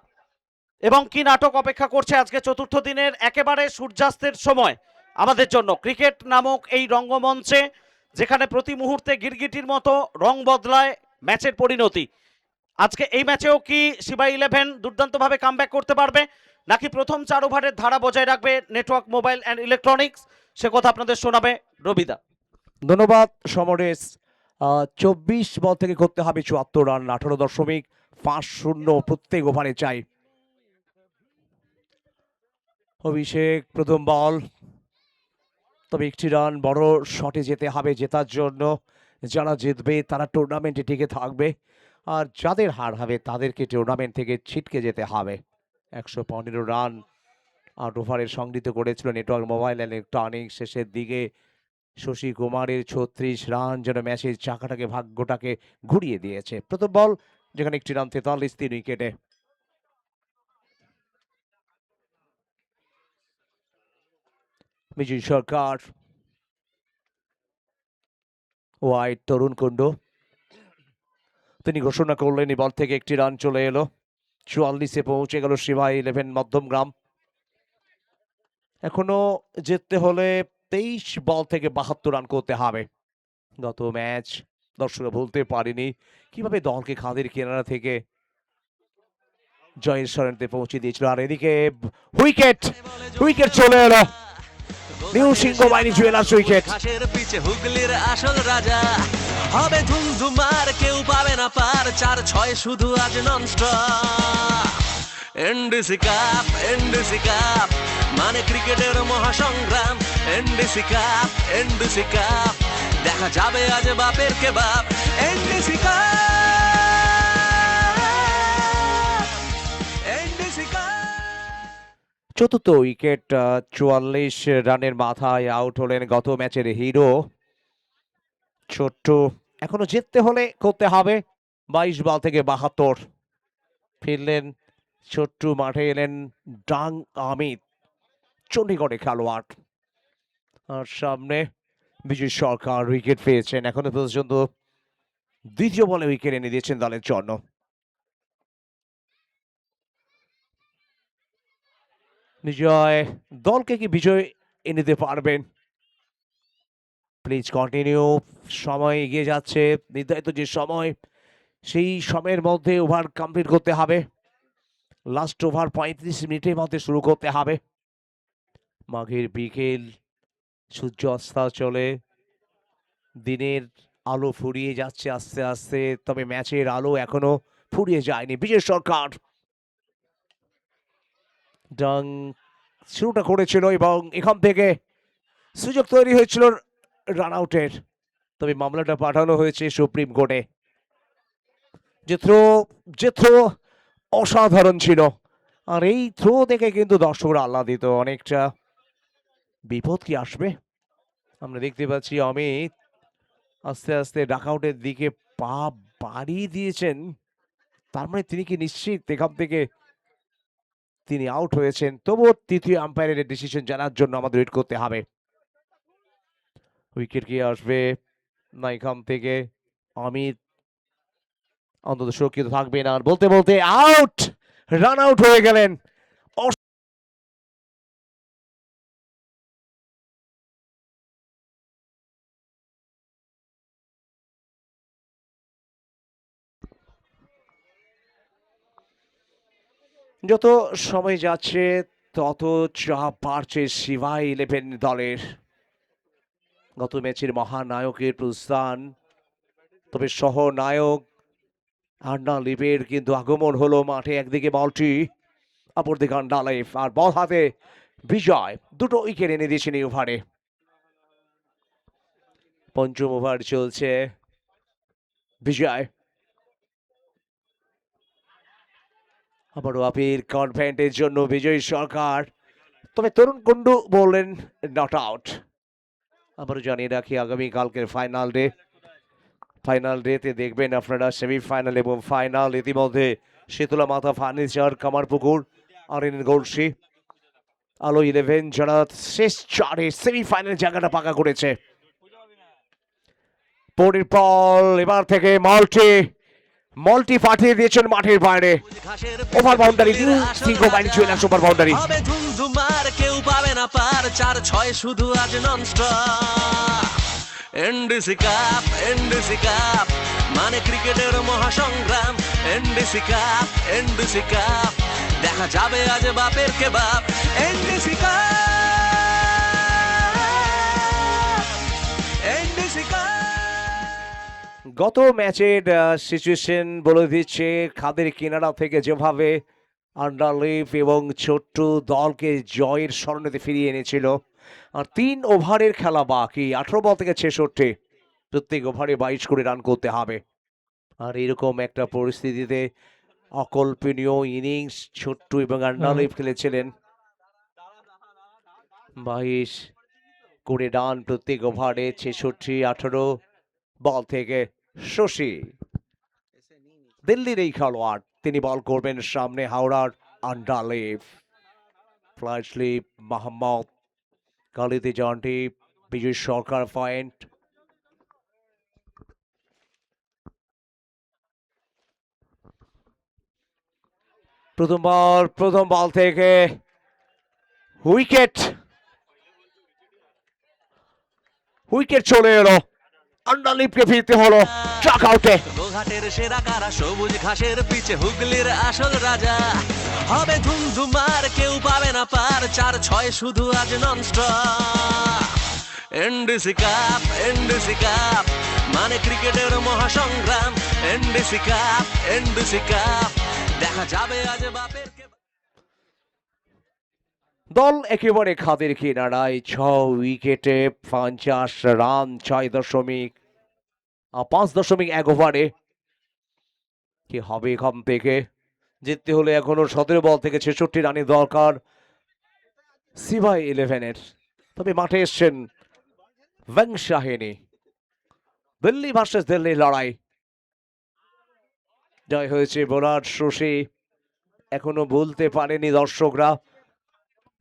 এবং কি নাটক অপেক্ষা করছে আজকে চতুর্থ দিনের একেবারে সূর্যাস্তের সময় আমাদের জন্য ক্রিকেট নামক এই রঙ্গমঞ্চে, যেখানে প্রতি মুহূর্তে গিরগিটির মতো রং বদলায় ম্যাচের পরিণতি। আজকে এই ম্যাচেও কি সিভা 11 দুর্দান্তভাবে কামব্যাক করতে পারবে, নাকি প্রথম 4 ওভারের ধারা বজায় রাখবে নেটওয়ার্ক মোবাইল অ্যান্ড ইলেকট্রনিক্স? সে কথা আপনাদের শোনাবে রবিদা। ধন্যবাদ সমরেশ। 24 বল থেকে করতে হবে 74 রান, 18.50 প্রত্যেক ওভারে চাই। অভিষেক প্রথম বল, তবে একটি রান বড় শটে যেতে হবে জেতার জন্য। যারা জিতবে তারা টুর্নামেন্টে টিকে থাকবে, আর যাদের হার হবে তাদেরকে টুর্নামেন্ট থেকে ছিটকে যেতে হবে। 115 রান 8 ওভারের সংগৃহীত করেছিল নেটওয়ার্ক মোবাইল অ্যান্ড ইলেকট্রনিক্স। শেষের দিকে শশী কুমারের 36 রান যেন ম্যাচের চাকাটাকে, ভাগ্যটাকে ঘুরিয়ে দিয়েছে। প্রথম বল যেখানে একটি রান 43, 3 উইকেটে। বিজয় সরকার ওয়াইড, তরুণ কুন্ডু তিনি ঘোষণা করলেন এই বল থেকে একটি রান চলে এলো। 44-এ পৌঁছে গেল সিভা 11 মধ্যমগ্রাম। এখনো জিততে হলে 23 বল থেকে 72 রান করতে হবে। গত ম্যাচ দর্শকরা ভুলতে পারেনি কিভাবে দলকে খাদের কিনারা থেকে জয়ের সরণিতে পৌঁছে দিয়েছিল। আর এদিকে উইকেট, উইকেট চলে এলো। নিউ সিংহ বাহিনী জুয়েলার্স উইকেট। ঘাসের পিছে হুগলির আসল রাজা হবে ধুমধুমার, কেউ পাবে না পার, 4-6 শুধু আজ nonstop. NDC cup, NDC cup মানে ক্রিকেটের মহাসংগ্রাম। এনডিসি কাপ, এনডিসি কাপ দেখা যাবে আজ বাপের কে বাপ। NDC cup, NDC cup. চতুর্থ উইকেট, 44 রানের মাথায় আউট হলেন গত ম্যাচের হিরো ছোট্ট। এখনো জিততে হলে করতে হবে 22 বল থেকে 72। ফিরলেন ছোট্ট মাঠে এলেন ডাং আমিত, চণ্ডীগড়ে খেলোয়াড়। আর সামনে বিজয় সরকার উইকেট পেয়েছেন, এখনো পর্যন্ত দ্বিতীয় বলে উইকেট এনে দিয়েছেন দলের জন্য। বিজয় দলকে কি বিজয় এনে দিতে পারবেন? Please continue. সময় এগিয়ে যাচ্ছে, নির্ধারিত যে সময় সেই সময়ের মধ্যে ওভার কমপ্লিট করতে হবে। লাস্ট ওভার 35 মিনিটের মধ্যে শুরু করতে হবে। মাঘের বিকেল, সূর্য অস্তাচলে, দিনের আলো ফুরিয়ে যাচ্ছে আস্তে আস্তে, তবে ম্যাচের আলো এখনো ফুরিয়ে যায়নি। বিজয় সরকার ডাং শুরুটা করেছিল এবং এখান থেকে সুযোগ তৈরি হয়েছিল রান আউটের, তবে মামলাটা পাঠানো হয়েছে সুপ্রিম কোর্টে। যে থ্রো অসাধারণ ছিল, আর এই থ্রো দেখে কিন্তু দর্শকরা আহ্লাদিত। অনেকটা বিপদ কি আসবে আমরা দেখতে পাচ্ছি। অমিত আস্তে আস্তে ডাকআউটের দিকে পা বাড়িয়ে দিয়েছেন, তার মানে তিনি কি নিশ্চিত এখান থেকে তিনি আউট হয়েছেন? তবুও তৃতীয় আম্পায়ারের ডিসিশন জানার জন্য আমাদের ওয়েট করতে হবে। উইকেট কি আসবে না এখান থেকে? অমিত অন্তত সুরক্ষিত থাকবেন, আর বলতে বলতে আউট, রান আউট হয়ে গেলেন। যত সময় যাচ্ছে তত চাপ বাড়ছে শিবাই 11 দলের। গত ম্যাচের মহানায়কের প্রস্থান, তবে সহনায়ক আন্না লিপের কিন্তু আগমন হলো মাঠে। একদিকে বলটি, অপরদিকে আন্ডা লিপ, আর বল হাতে বিজয়। দুটো উইকেট এনে দিয়েছেন এই ওভারে। পঞ্চম ওভার চলছে। বিজয় আবারও আপিল কনভেন্টের জন্য বিজয় সরকার, তবে তরুণ কুন্ডু বললেন নট আউট। আবারও জানিয়ে রাখি আগামীকালকের ফাইনাল ডেতে দেখবেন আপনারা সেমিফাইনাল এবং ফাইনাল। ইতিমধ্যে শীতলা মাথা ফার্নিচার, কামারপুকুর, আরএন গলসি, আলো 11 যারা শেষ চারে সেমিফাইনাল জায়গাটা পাকা করেছে। পরের বল এবার থেকে মল্টি পাঠিয়ে দিয়েছেন মাঠের বাইরে। Over boundary, over boundary. হবে ধুমধুমার, কেউ পাবে না পার, 4-6 শুধু আজ ননস্টপ। এনডিসি কাপ মানে ক্রিকেটের মহাসংগ্রাম। এনডিসি কাপ দেখা যাবে আজ বাপের কে বাপ। NDC cup. গত ম্যাচের সিচুয়েশন বলে দিচ্ছে, খাদের কিনারা থেকে যেভাবে আন্ডারলিপ এবং ছোট্ট দলকে জয়ের স্মরণেতে ফিরিয়ে এনেছিল। আর 3 ওভারের খেলা বাকি, 18 বল থেকে 66, প্রত্যেক ওভারে 22 করে রান করতে হবে। আর এরকম একটা পরিস্থিতিতে অকল্পনীয় ইনিংস ছোট্ট এবং আন্ডারলিপ খেলেছিলেন। 22 করে রান প্রত্যেক ওভারে, 66, 18 বল থেকে। শশী দিল্লির এই খেলোয়াড়, তিনি বল করবেন সামনে হাওড়ার আন্ডারলিপ। ফ্লাই স্লিপ মোহাম্মদ কালিতে জন্টি, বিজয় সরকার পয়েন্ট। প্রথম বল থেকে উইকেট চলে এলো। আন্ডারলিপকে ফিরতে হলো ট্রাক আউটে। গোঘাটের সেরা কারা, সবুজ ঘাসের পিছে হুগলির আসল রাজা। হবে ধুমধুমার, কেউ পাবে না পার, 4-6 শুধু আজ ননস্টপ। এনডিসি কাপ মানে ক্রিকেটের মহাসংগ্রাম। এনডিসি কাপ দেখা যাবে আজ বাপের কে বাপ। দল একেবারে খাদের কিনারায়, 6 উইকেটে 50 রান, 5.1 ওভারে। কি হবে এখান থেকে? জিততে হলে এখনো 17 বল থেকে 66 রানের দরকার সিবাই 11-এর। তবে মাঠে এসছেন বংশাহিনী। দিল্লি ভার্সেস দিল্লির লড়াই। জয় হয়েছে বোলার শশী, এখনো ভুলতে পারেনি দর্শকরা।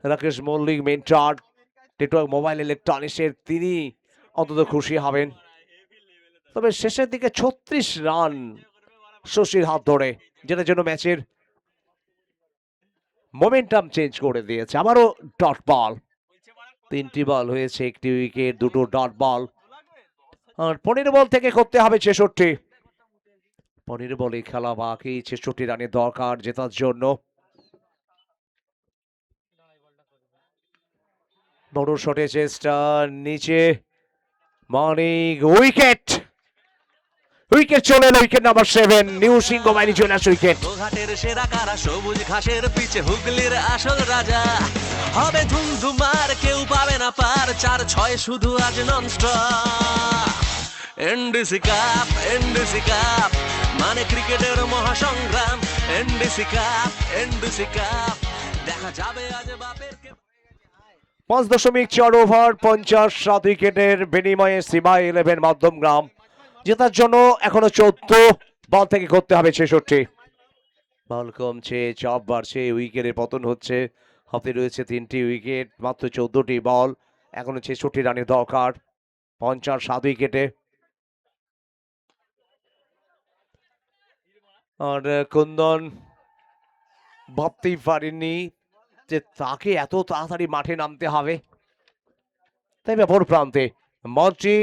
Rakesh Mallick mentor network mobile ইলেকট্রনিক্সের, তিনি অন্তত খুশি হবেন। তবে শেষের দিকে 36 রান শশীর হাত ধরে, যেটার জন্য ম্যাচের মোমেন্টাম চেঞ্জ করে দিয়েছে। আবারও ডট বল, 3টি বল হয়েছে, 1টি উইকেট, 2টো ডট বল। আর 15 বল থেকে করতে হবে 66। 15 বলে খেলা বাকি, 66 রানের দরকার জেতার জন্য। বড় শটে চেষ্টা, নিচে মানিক, উইকেট। উইকেট চলে এলো, উইকেট নাম্বার 7, নিউ সিংহ বাহিনী চলে আসে উইকেট। ঘাটের সেরা কারা, সবুজ ঘাসের পিছে হুগলির আসল রাজা। হবে ধুমধুমার, কেউ পাবে না পার, 4-6 শুধু আজ nonstop. NDC cup, NDC cup, মানে ক্রিকেটের মহাসংগ্রাম। এনডিসি কাপ, এনডিসি কাপ, দেখা যাবে আজ বাপের কে। 5.4 ওভার 57 উইকেটের বিনিময়ে সিবাই 11 মধ্যমগ্রাম জেতার জন্য এখনো 14 বল থেকে করতে হবে 66। বল কমছে, চাপ বাড়ছে, উইকেটের পতন হচ্ছে। হাতে রয়েছে 3টি উইকেট, মাত্র 14টি বল, এখনো 66 রানের দরকার 57 উইকেটে। আর কুন্দন ভাবতেই পারেননি যে তাকে এত তাড়াতাড়ি মাঠে নামতে হবে। তাই ব্যাপার প্রান্তে মন্ত্রী,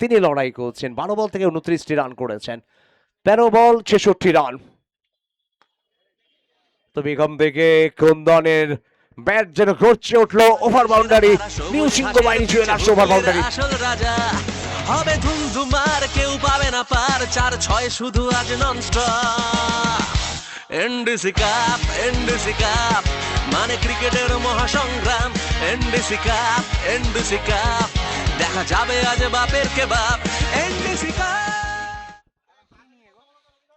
তিনি লড়াই করছেন। 12 বল থেকে 29টি রান করেছেন, 13 বল 66 রান। তবে এখান থেকে কুন্দনের ব্যাট যেন গড়ছে উঠলো, ওভার বাউন্ডারি, নিউ সিংহ বাহিনী চলে আসছে ওভার বাউন্ডারি। আসল রাজা হবে ধুমধুমার, কেউ পাবে না পার, 4-6 শুধু আজ nonstop. NDC cup, NDC cup, মানে ক্রিকেটের মহাসংগ্রাম। এনডিসি কাপ, এনডিসি কাপ, দেখা যাবে আজ বাপের কে বাপ। NDC cup.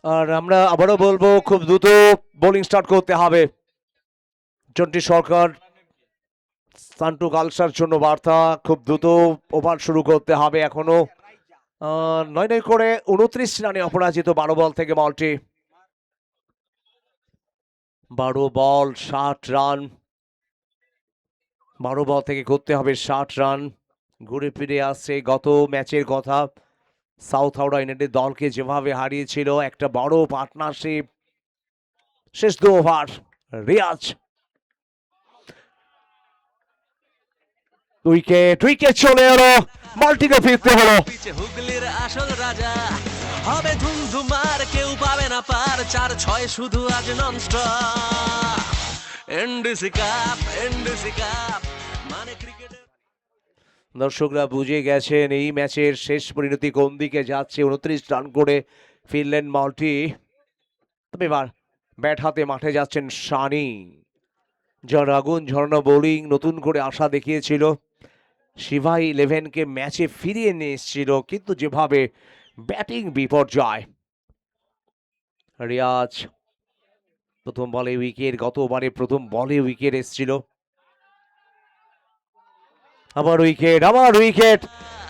আর আমরা আবারও বলবো, খুব দ্রুত বোলিং স্টার্ট করতে হবে। জন্টি সরকার, সান্টু কালসার জন্য বার্তা, খুব দ্রুত ওভার শুরু করতে হবে। এখনো 9 করে 29 রানে অপরাজিত 12 বল থেকে মাল্টি। 12 বল 60 রান, 12 বল থেকে করতে হবে 60 রান। ঘুরে ফিরে আসছে গত ম্যাচের কথা, সাউথ হাওড়া ইউনাইটেড দলকে যেভাবে হারিয়েছিল, একটা বড় পার্টনারশিপ। শেষ 2 ওভার, রিয়াজ, উইকেট, উইকেট চলে এলো, মাল্টিকে ফিরতে হলো। পিছে হুগলির আসল রাজা হবে ধুমধুমার, কেউ পাবে না পার, 4-6 শুধু আজ nonstop. NDC cup, NDC cup, মানে ক্রিকেটের। দর্শকরা বুঝে গেছেন এই ম্যাচের শেষ পরিণতি কোন দিকে যাচ্ছে। 29 রান করে ফিরলেন মাল্টি। তবে এবার ব্যাট হাতে মাঠে যাচ্ছেন সানি, যার আগুন ঝরানো বোলিং নতুন করে আশা দেখিয়েছিল, সিভাই 11কে ম্যাচে ফিরিয়ে নিয়ে এসেছিল, কিন্তু যেভাবে ব্যাটিং বিপর্যয়। রিয়াজ প্রথম বলে উইকেট, গত ওভারে প্রথম বলে উইকেট এসেছিল। আবার উইকেট, আবার উইকেট,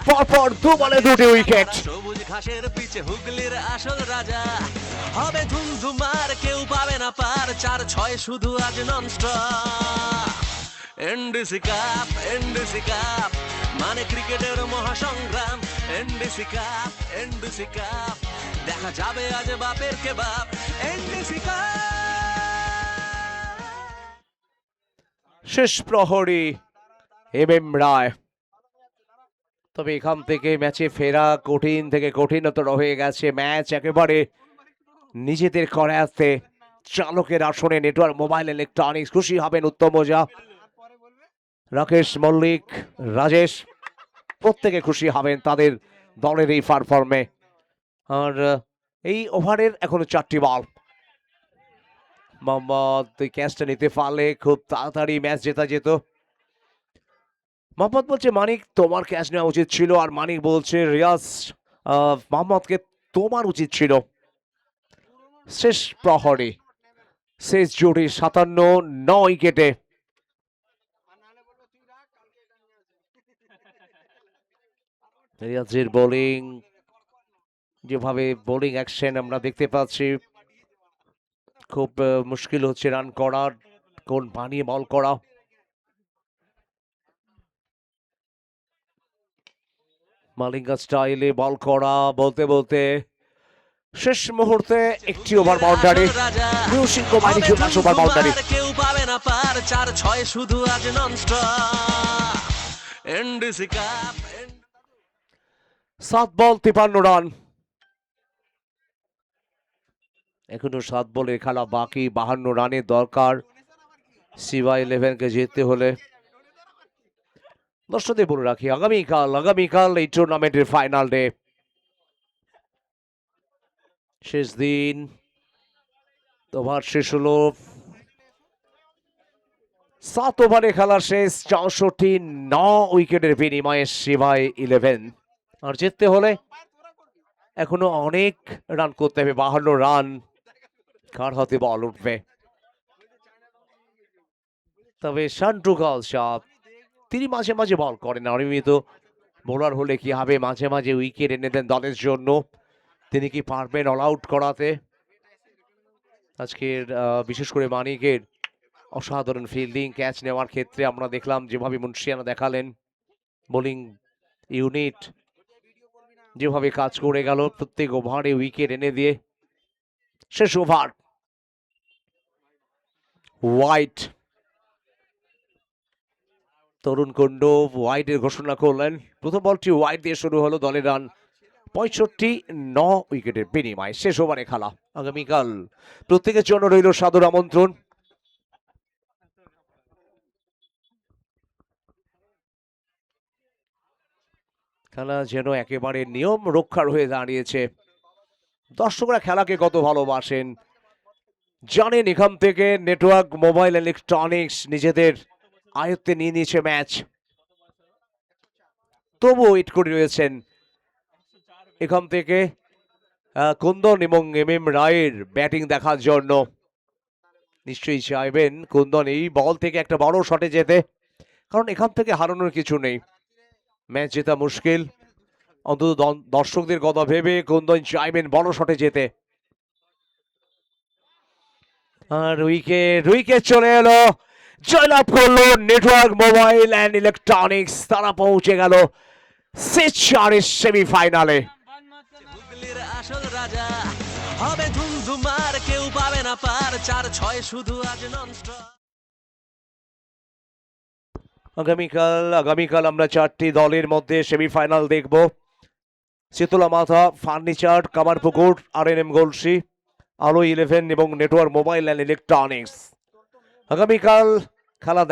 পরপর 2 বলে 2টি উইকেট। সবুজ ঘাসের পিছে হুগলির আসল রাজা হবে ধুমধুমার, কেউ পাবে না পার, 4-6 শুধু আজ nonstop. NDC cup, NDC cup, মানে ক্রিকেটের মহাসংগ্রাম। এনডিসি কাপ, এনডিসি কাপ, দেখা যাবে আজ বাপের কে বাপ। NDC cup. শেষ প্রহরী এম রায়। তবে এখান থেকে ম্যাচে ফেরা কঠিন থেকে কঠিনতর হয়ে গেছে। ম্যাচ একেবারে নিজেদের করে আসতে চালকের আসনে নেটওয়ার্ক মোবাইল ইলেকট্রনিক্স খুশি হবেন উত্তম ওঝা, রাকেশ মল্লিক, রাজেশ, প্রত্যেকে খুশি হবেন তাদের দলের এই পারফর্মে। আর এই ওভারের এখনো 4টি বল। মোহাম্মদ ক্যাচটা নিতে পারলে খুব তাড়াতাড়ি ম্যাচ জেতা যেত। মোহাম্মদ বলছে মানিক তোমার ক্যাচ নেওয়া উচিত ছিল, আর মানিক বলছে রিয়াজ মোহাম্মদকে তোমার উচিত ছিল। শেষ প্রহরে শেষ জুড়ি 57 উইকেটে। রিয়াজের বোলিং, যেভাবে বোলিং অ্যাকশন আমরা দেখতে পাচ্ছি, খুব মুশকিল হচ্ছে রান করার, কোন বানিয়ে বল করা। মালিঙ্গা স্টাইলে বল করা, বলতে বলতে শেষ মুহূর্তে একটি ওভার বাউন্ডারি। নিউসিংহ মাইনি চলে আসে ওভার বাউন্ডারি। কেউ পাবে না পার, 4-6 শুধু আজ ননস্টপ। এনডিসি কাপ 7 বল 53 রান। এখনো 7 বলে খেলা বাকি, 52 রানের দরকার সিবাই 11-কে জিততে হলে। দর্শকদের বলে রাখি, আগামীকাল এই টুর্নামেন্টের ফাইনাল ডে, শেষ দিন। ওভার শেষ হলো, 7 ওভারে খেলা শেষ, 64 উইকেটের বিনিময়ে সিবাই 11। আর জিততে হলে এখনো অনেক রান করতে হবে, 52 রান। কার হাতে বল উঠবে? তবে শান্টু গালশাপ তিনি মাঝে মাঝে বল করেন, অনিয়মিত বোলার হলে কি হবে, মাঝে মাঝে উইকেট এনে দেন দলের জন্য। তিনি কি পারবেন অল আউট করাতে? আজকের বিশেষ করে মানিকের অসাধারণ ফিল্ডিং, ক্যাচ নেওয়ার ক্ষেত্রে আমরা দেখলাম যেভাবে মুন্সিয়ানা দেখালেন, বোলিং ইউনিট যেভাবে কাজ করে গেল, প্রত্যেক ওভারে উইকেট এনে দিয়ে। শেষ ওভার, হোয়াইট, তরুণ কুণ্ডু ওয়াইডের ঘোষণা করলেন। প্রথম বলটি ওয়াইড দিয়ে শুরু হলো, দলের রান 65 উইকেটের বিনিময়। শেষ ওভারে খেলা। আগামীকাল প্রত্যেকের জন্য রইল সাদর আমন্ত্রণ। খেলা যেন একেবারে নিয়ম রক্ষার হয়ে দাঁড়িয়েছে। দর্শকরা খেলাকে কত ভালোবাসেন জানেন। এখান থেকে নেটওয়ার্ক মোবাইল ইলেকট্রনিক্স নিজেদের আয়ত্তে নিয়ে নিয়েছে ম্যাচ, তবুও ওয়েট করে রয়েছেন এখান থেকে কুন্দন এবং এম রায়ের ব্যাটিং দেখার জন্য। নিশ্চয়ই চাইবেন কুন্দন এই বল থেকে একটা বড় শটে যেতে, কারণ এখান থেকে হারানোর কিছু নেই, ম্যাচ জেতা মুশকিল। অন্তত দর্শকদের কথা ভেবে কুন্দন চাইবেন বড় শটে যেতে। আর উইকেট চলে এলো, জয়লাভ করলো নেটওয়ার্ক মোবাইল অ্যান্ড ইলেকট্রনিক্স। তারা পৌঁছে গেল সেমিফাইনালে। সেমিফাইনালে হুগলির আসল রাজা হবে ধুমধুমার, কেউ পাবে না পার, 4-6 শুধু আজ ননস্টপ। আগামীকাল আমরা 4টি দলের মধ্যে সেমিফাইনাল দেখব। শীতলা মাথা ফার্নিচার, কামারপুকুর, RNM গলসি, আলো 11 এবং নেটওয়ার্ক মোবাইল অ্যান্ড ইলেকট্রনিক্স। আগামীকাল খেলা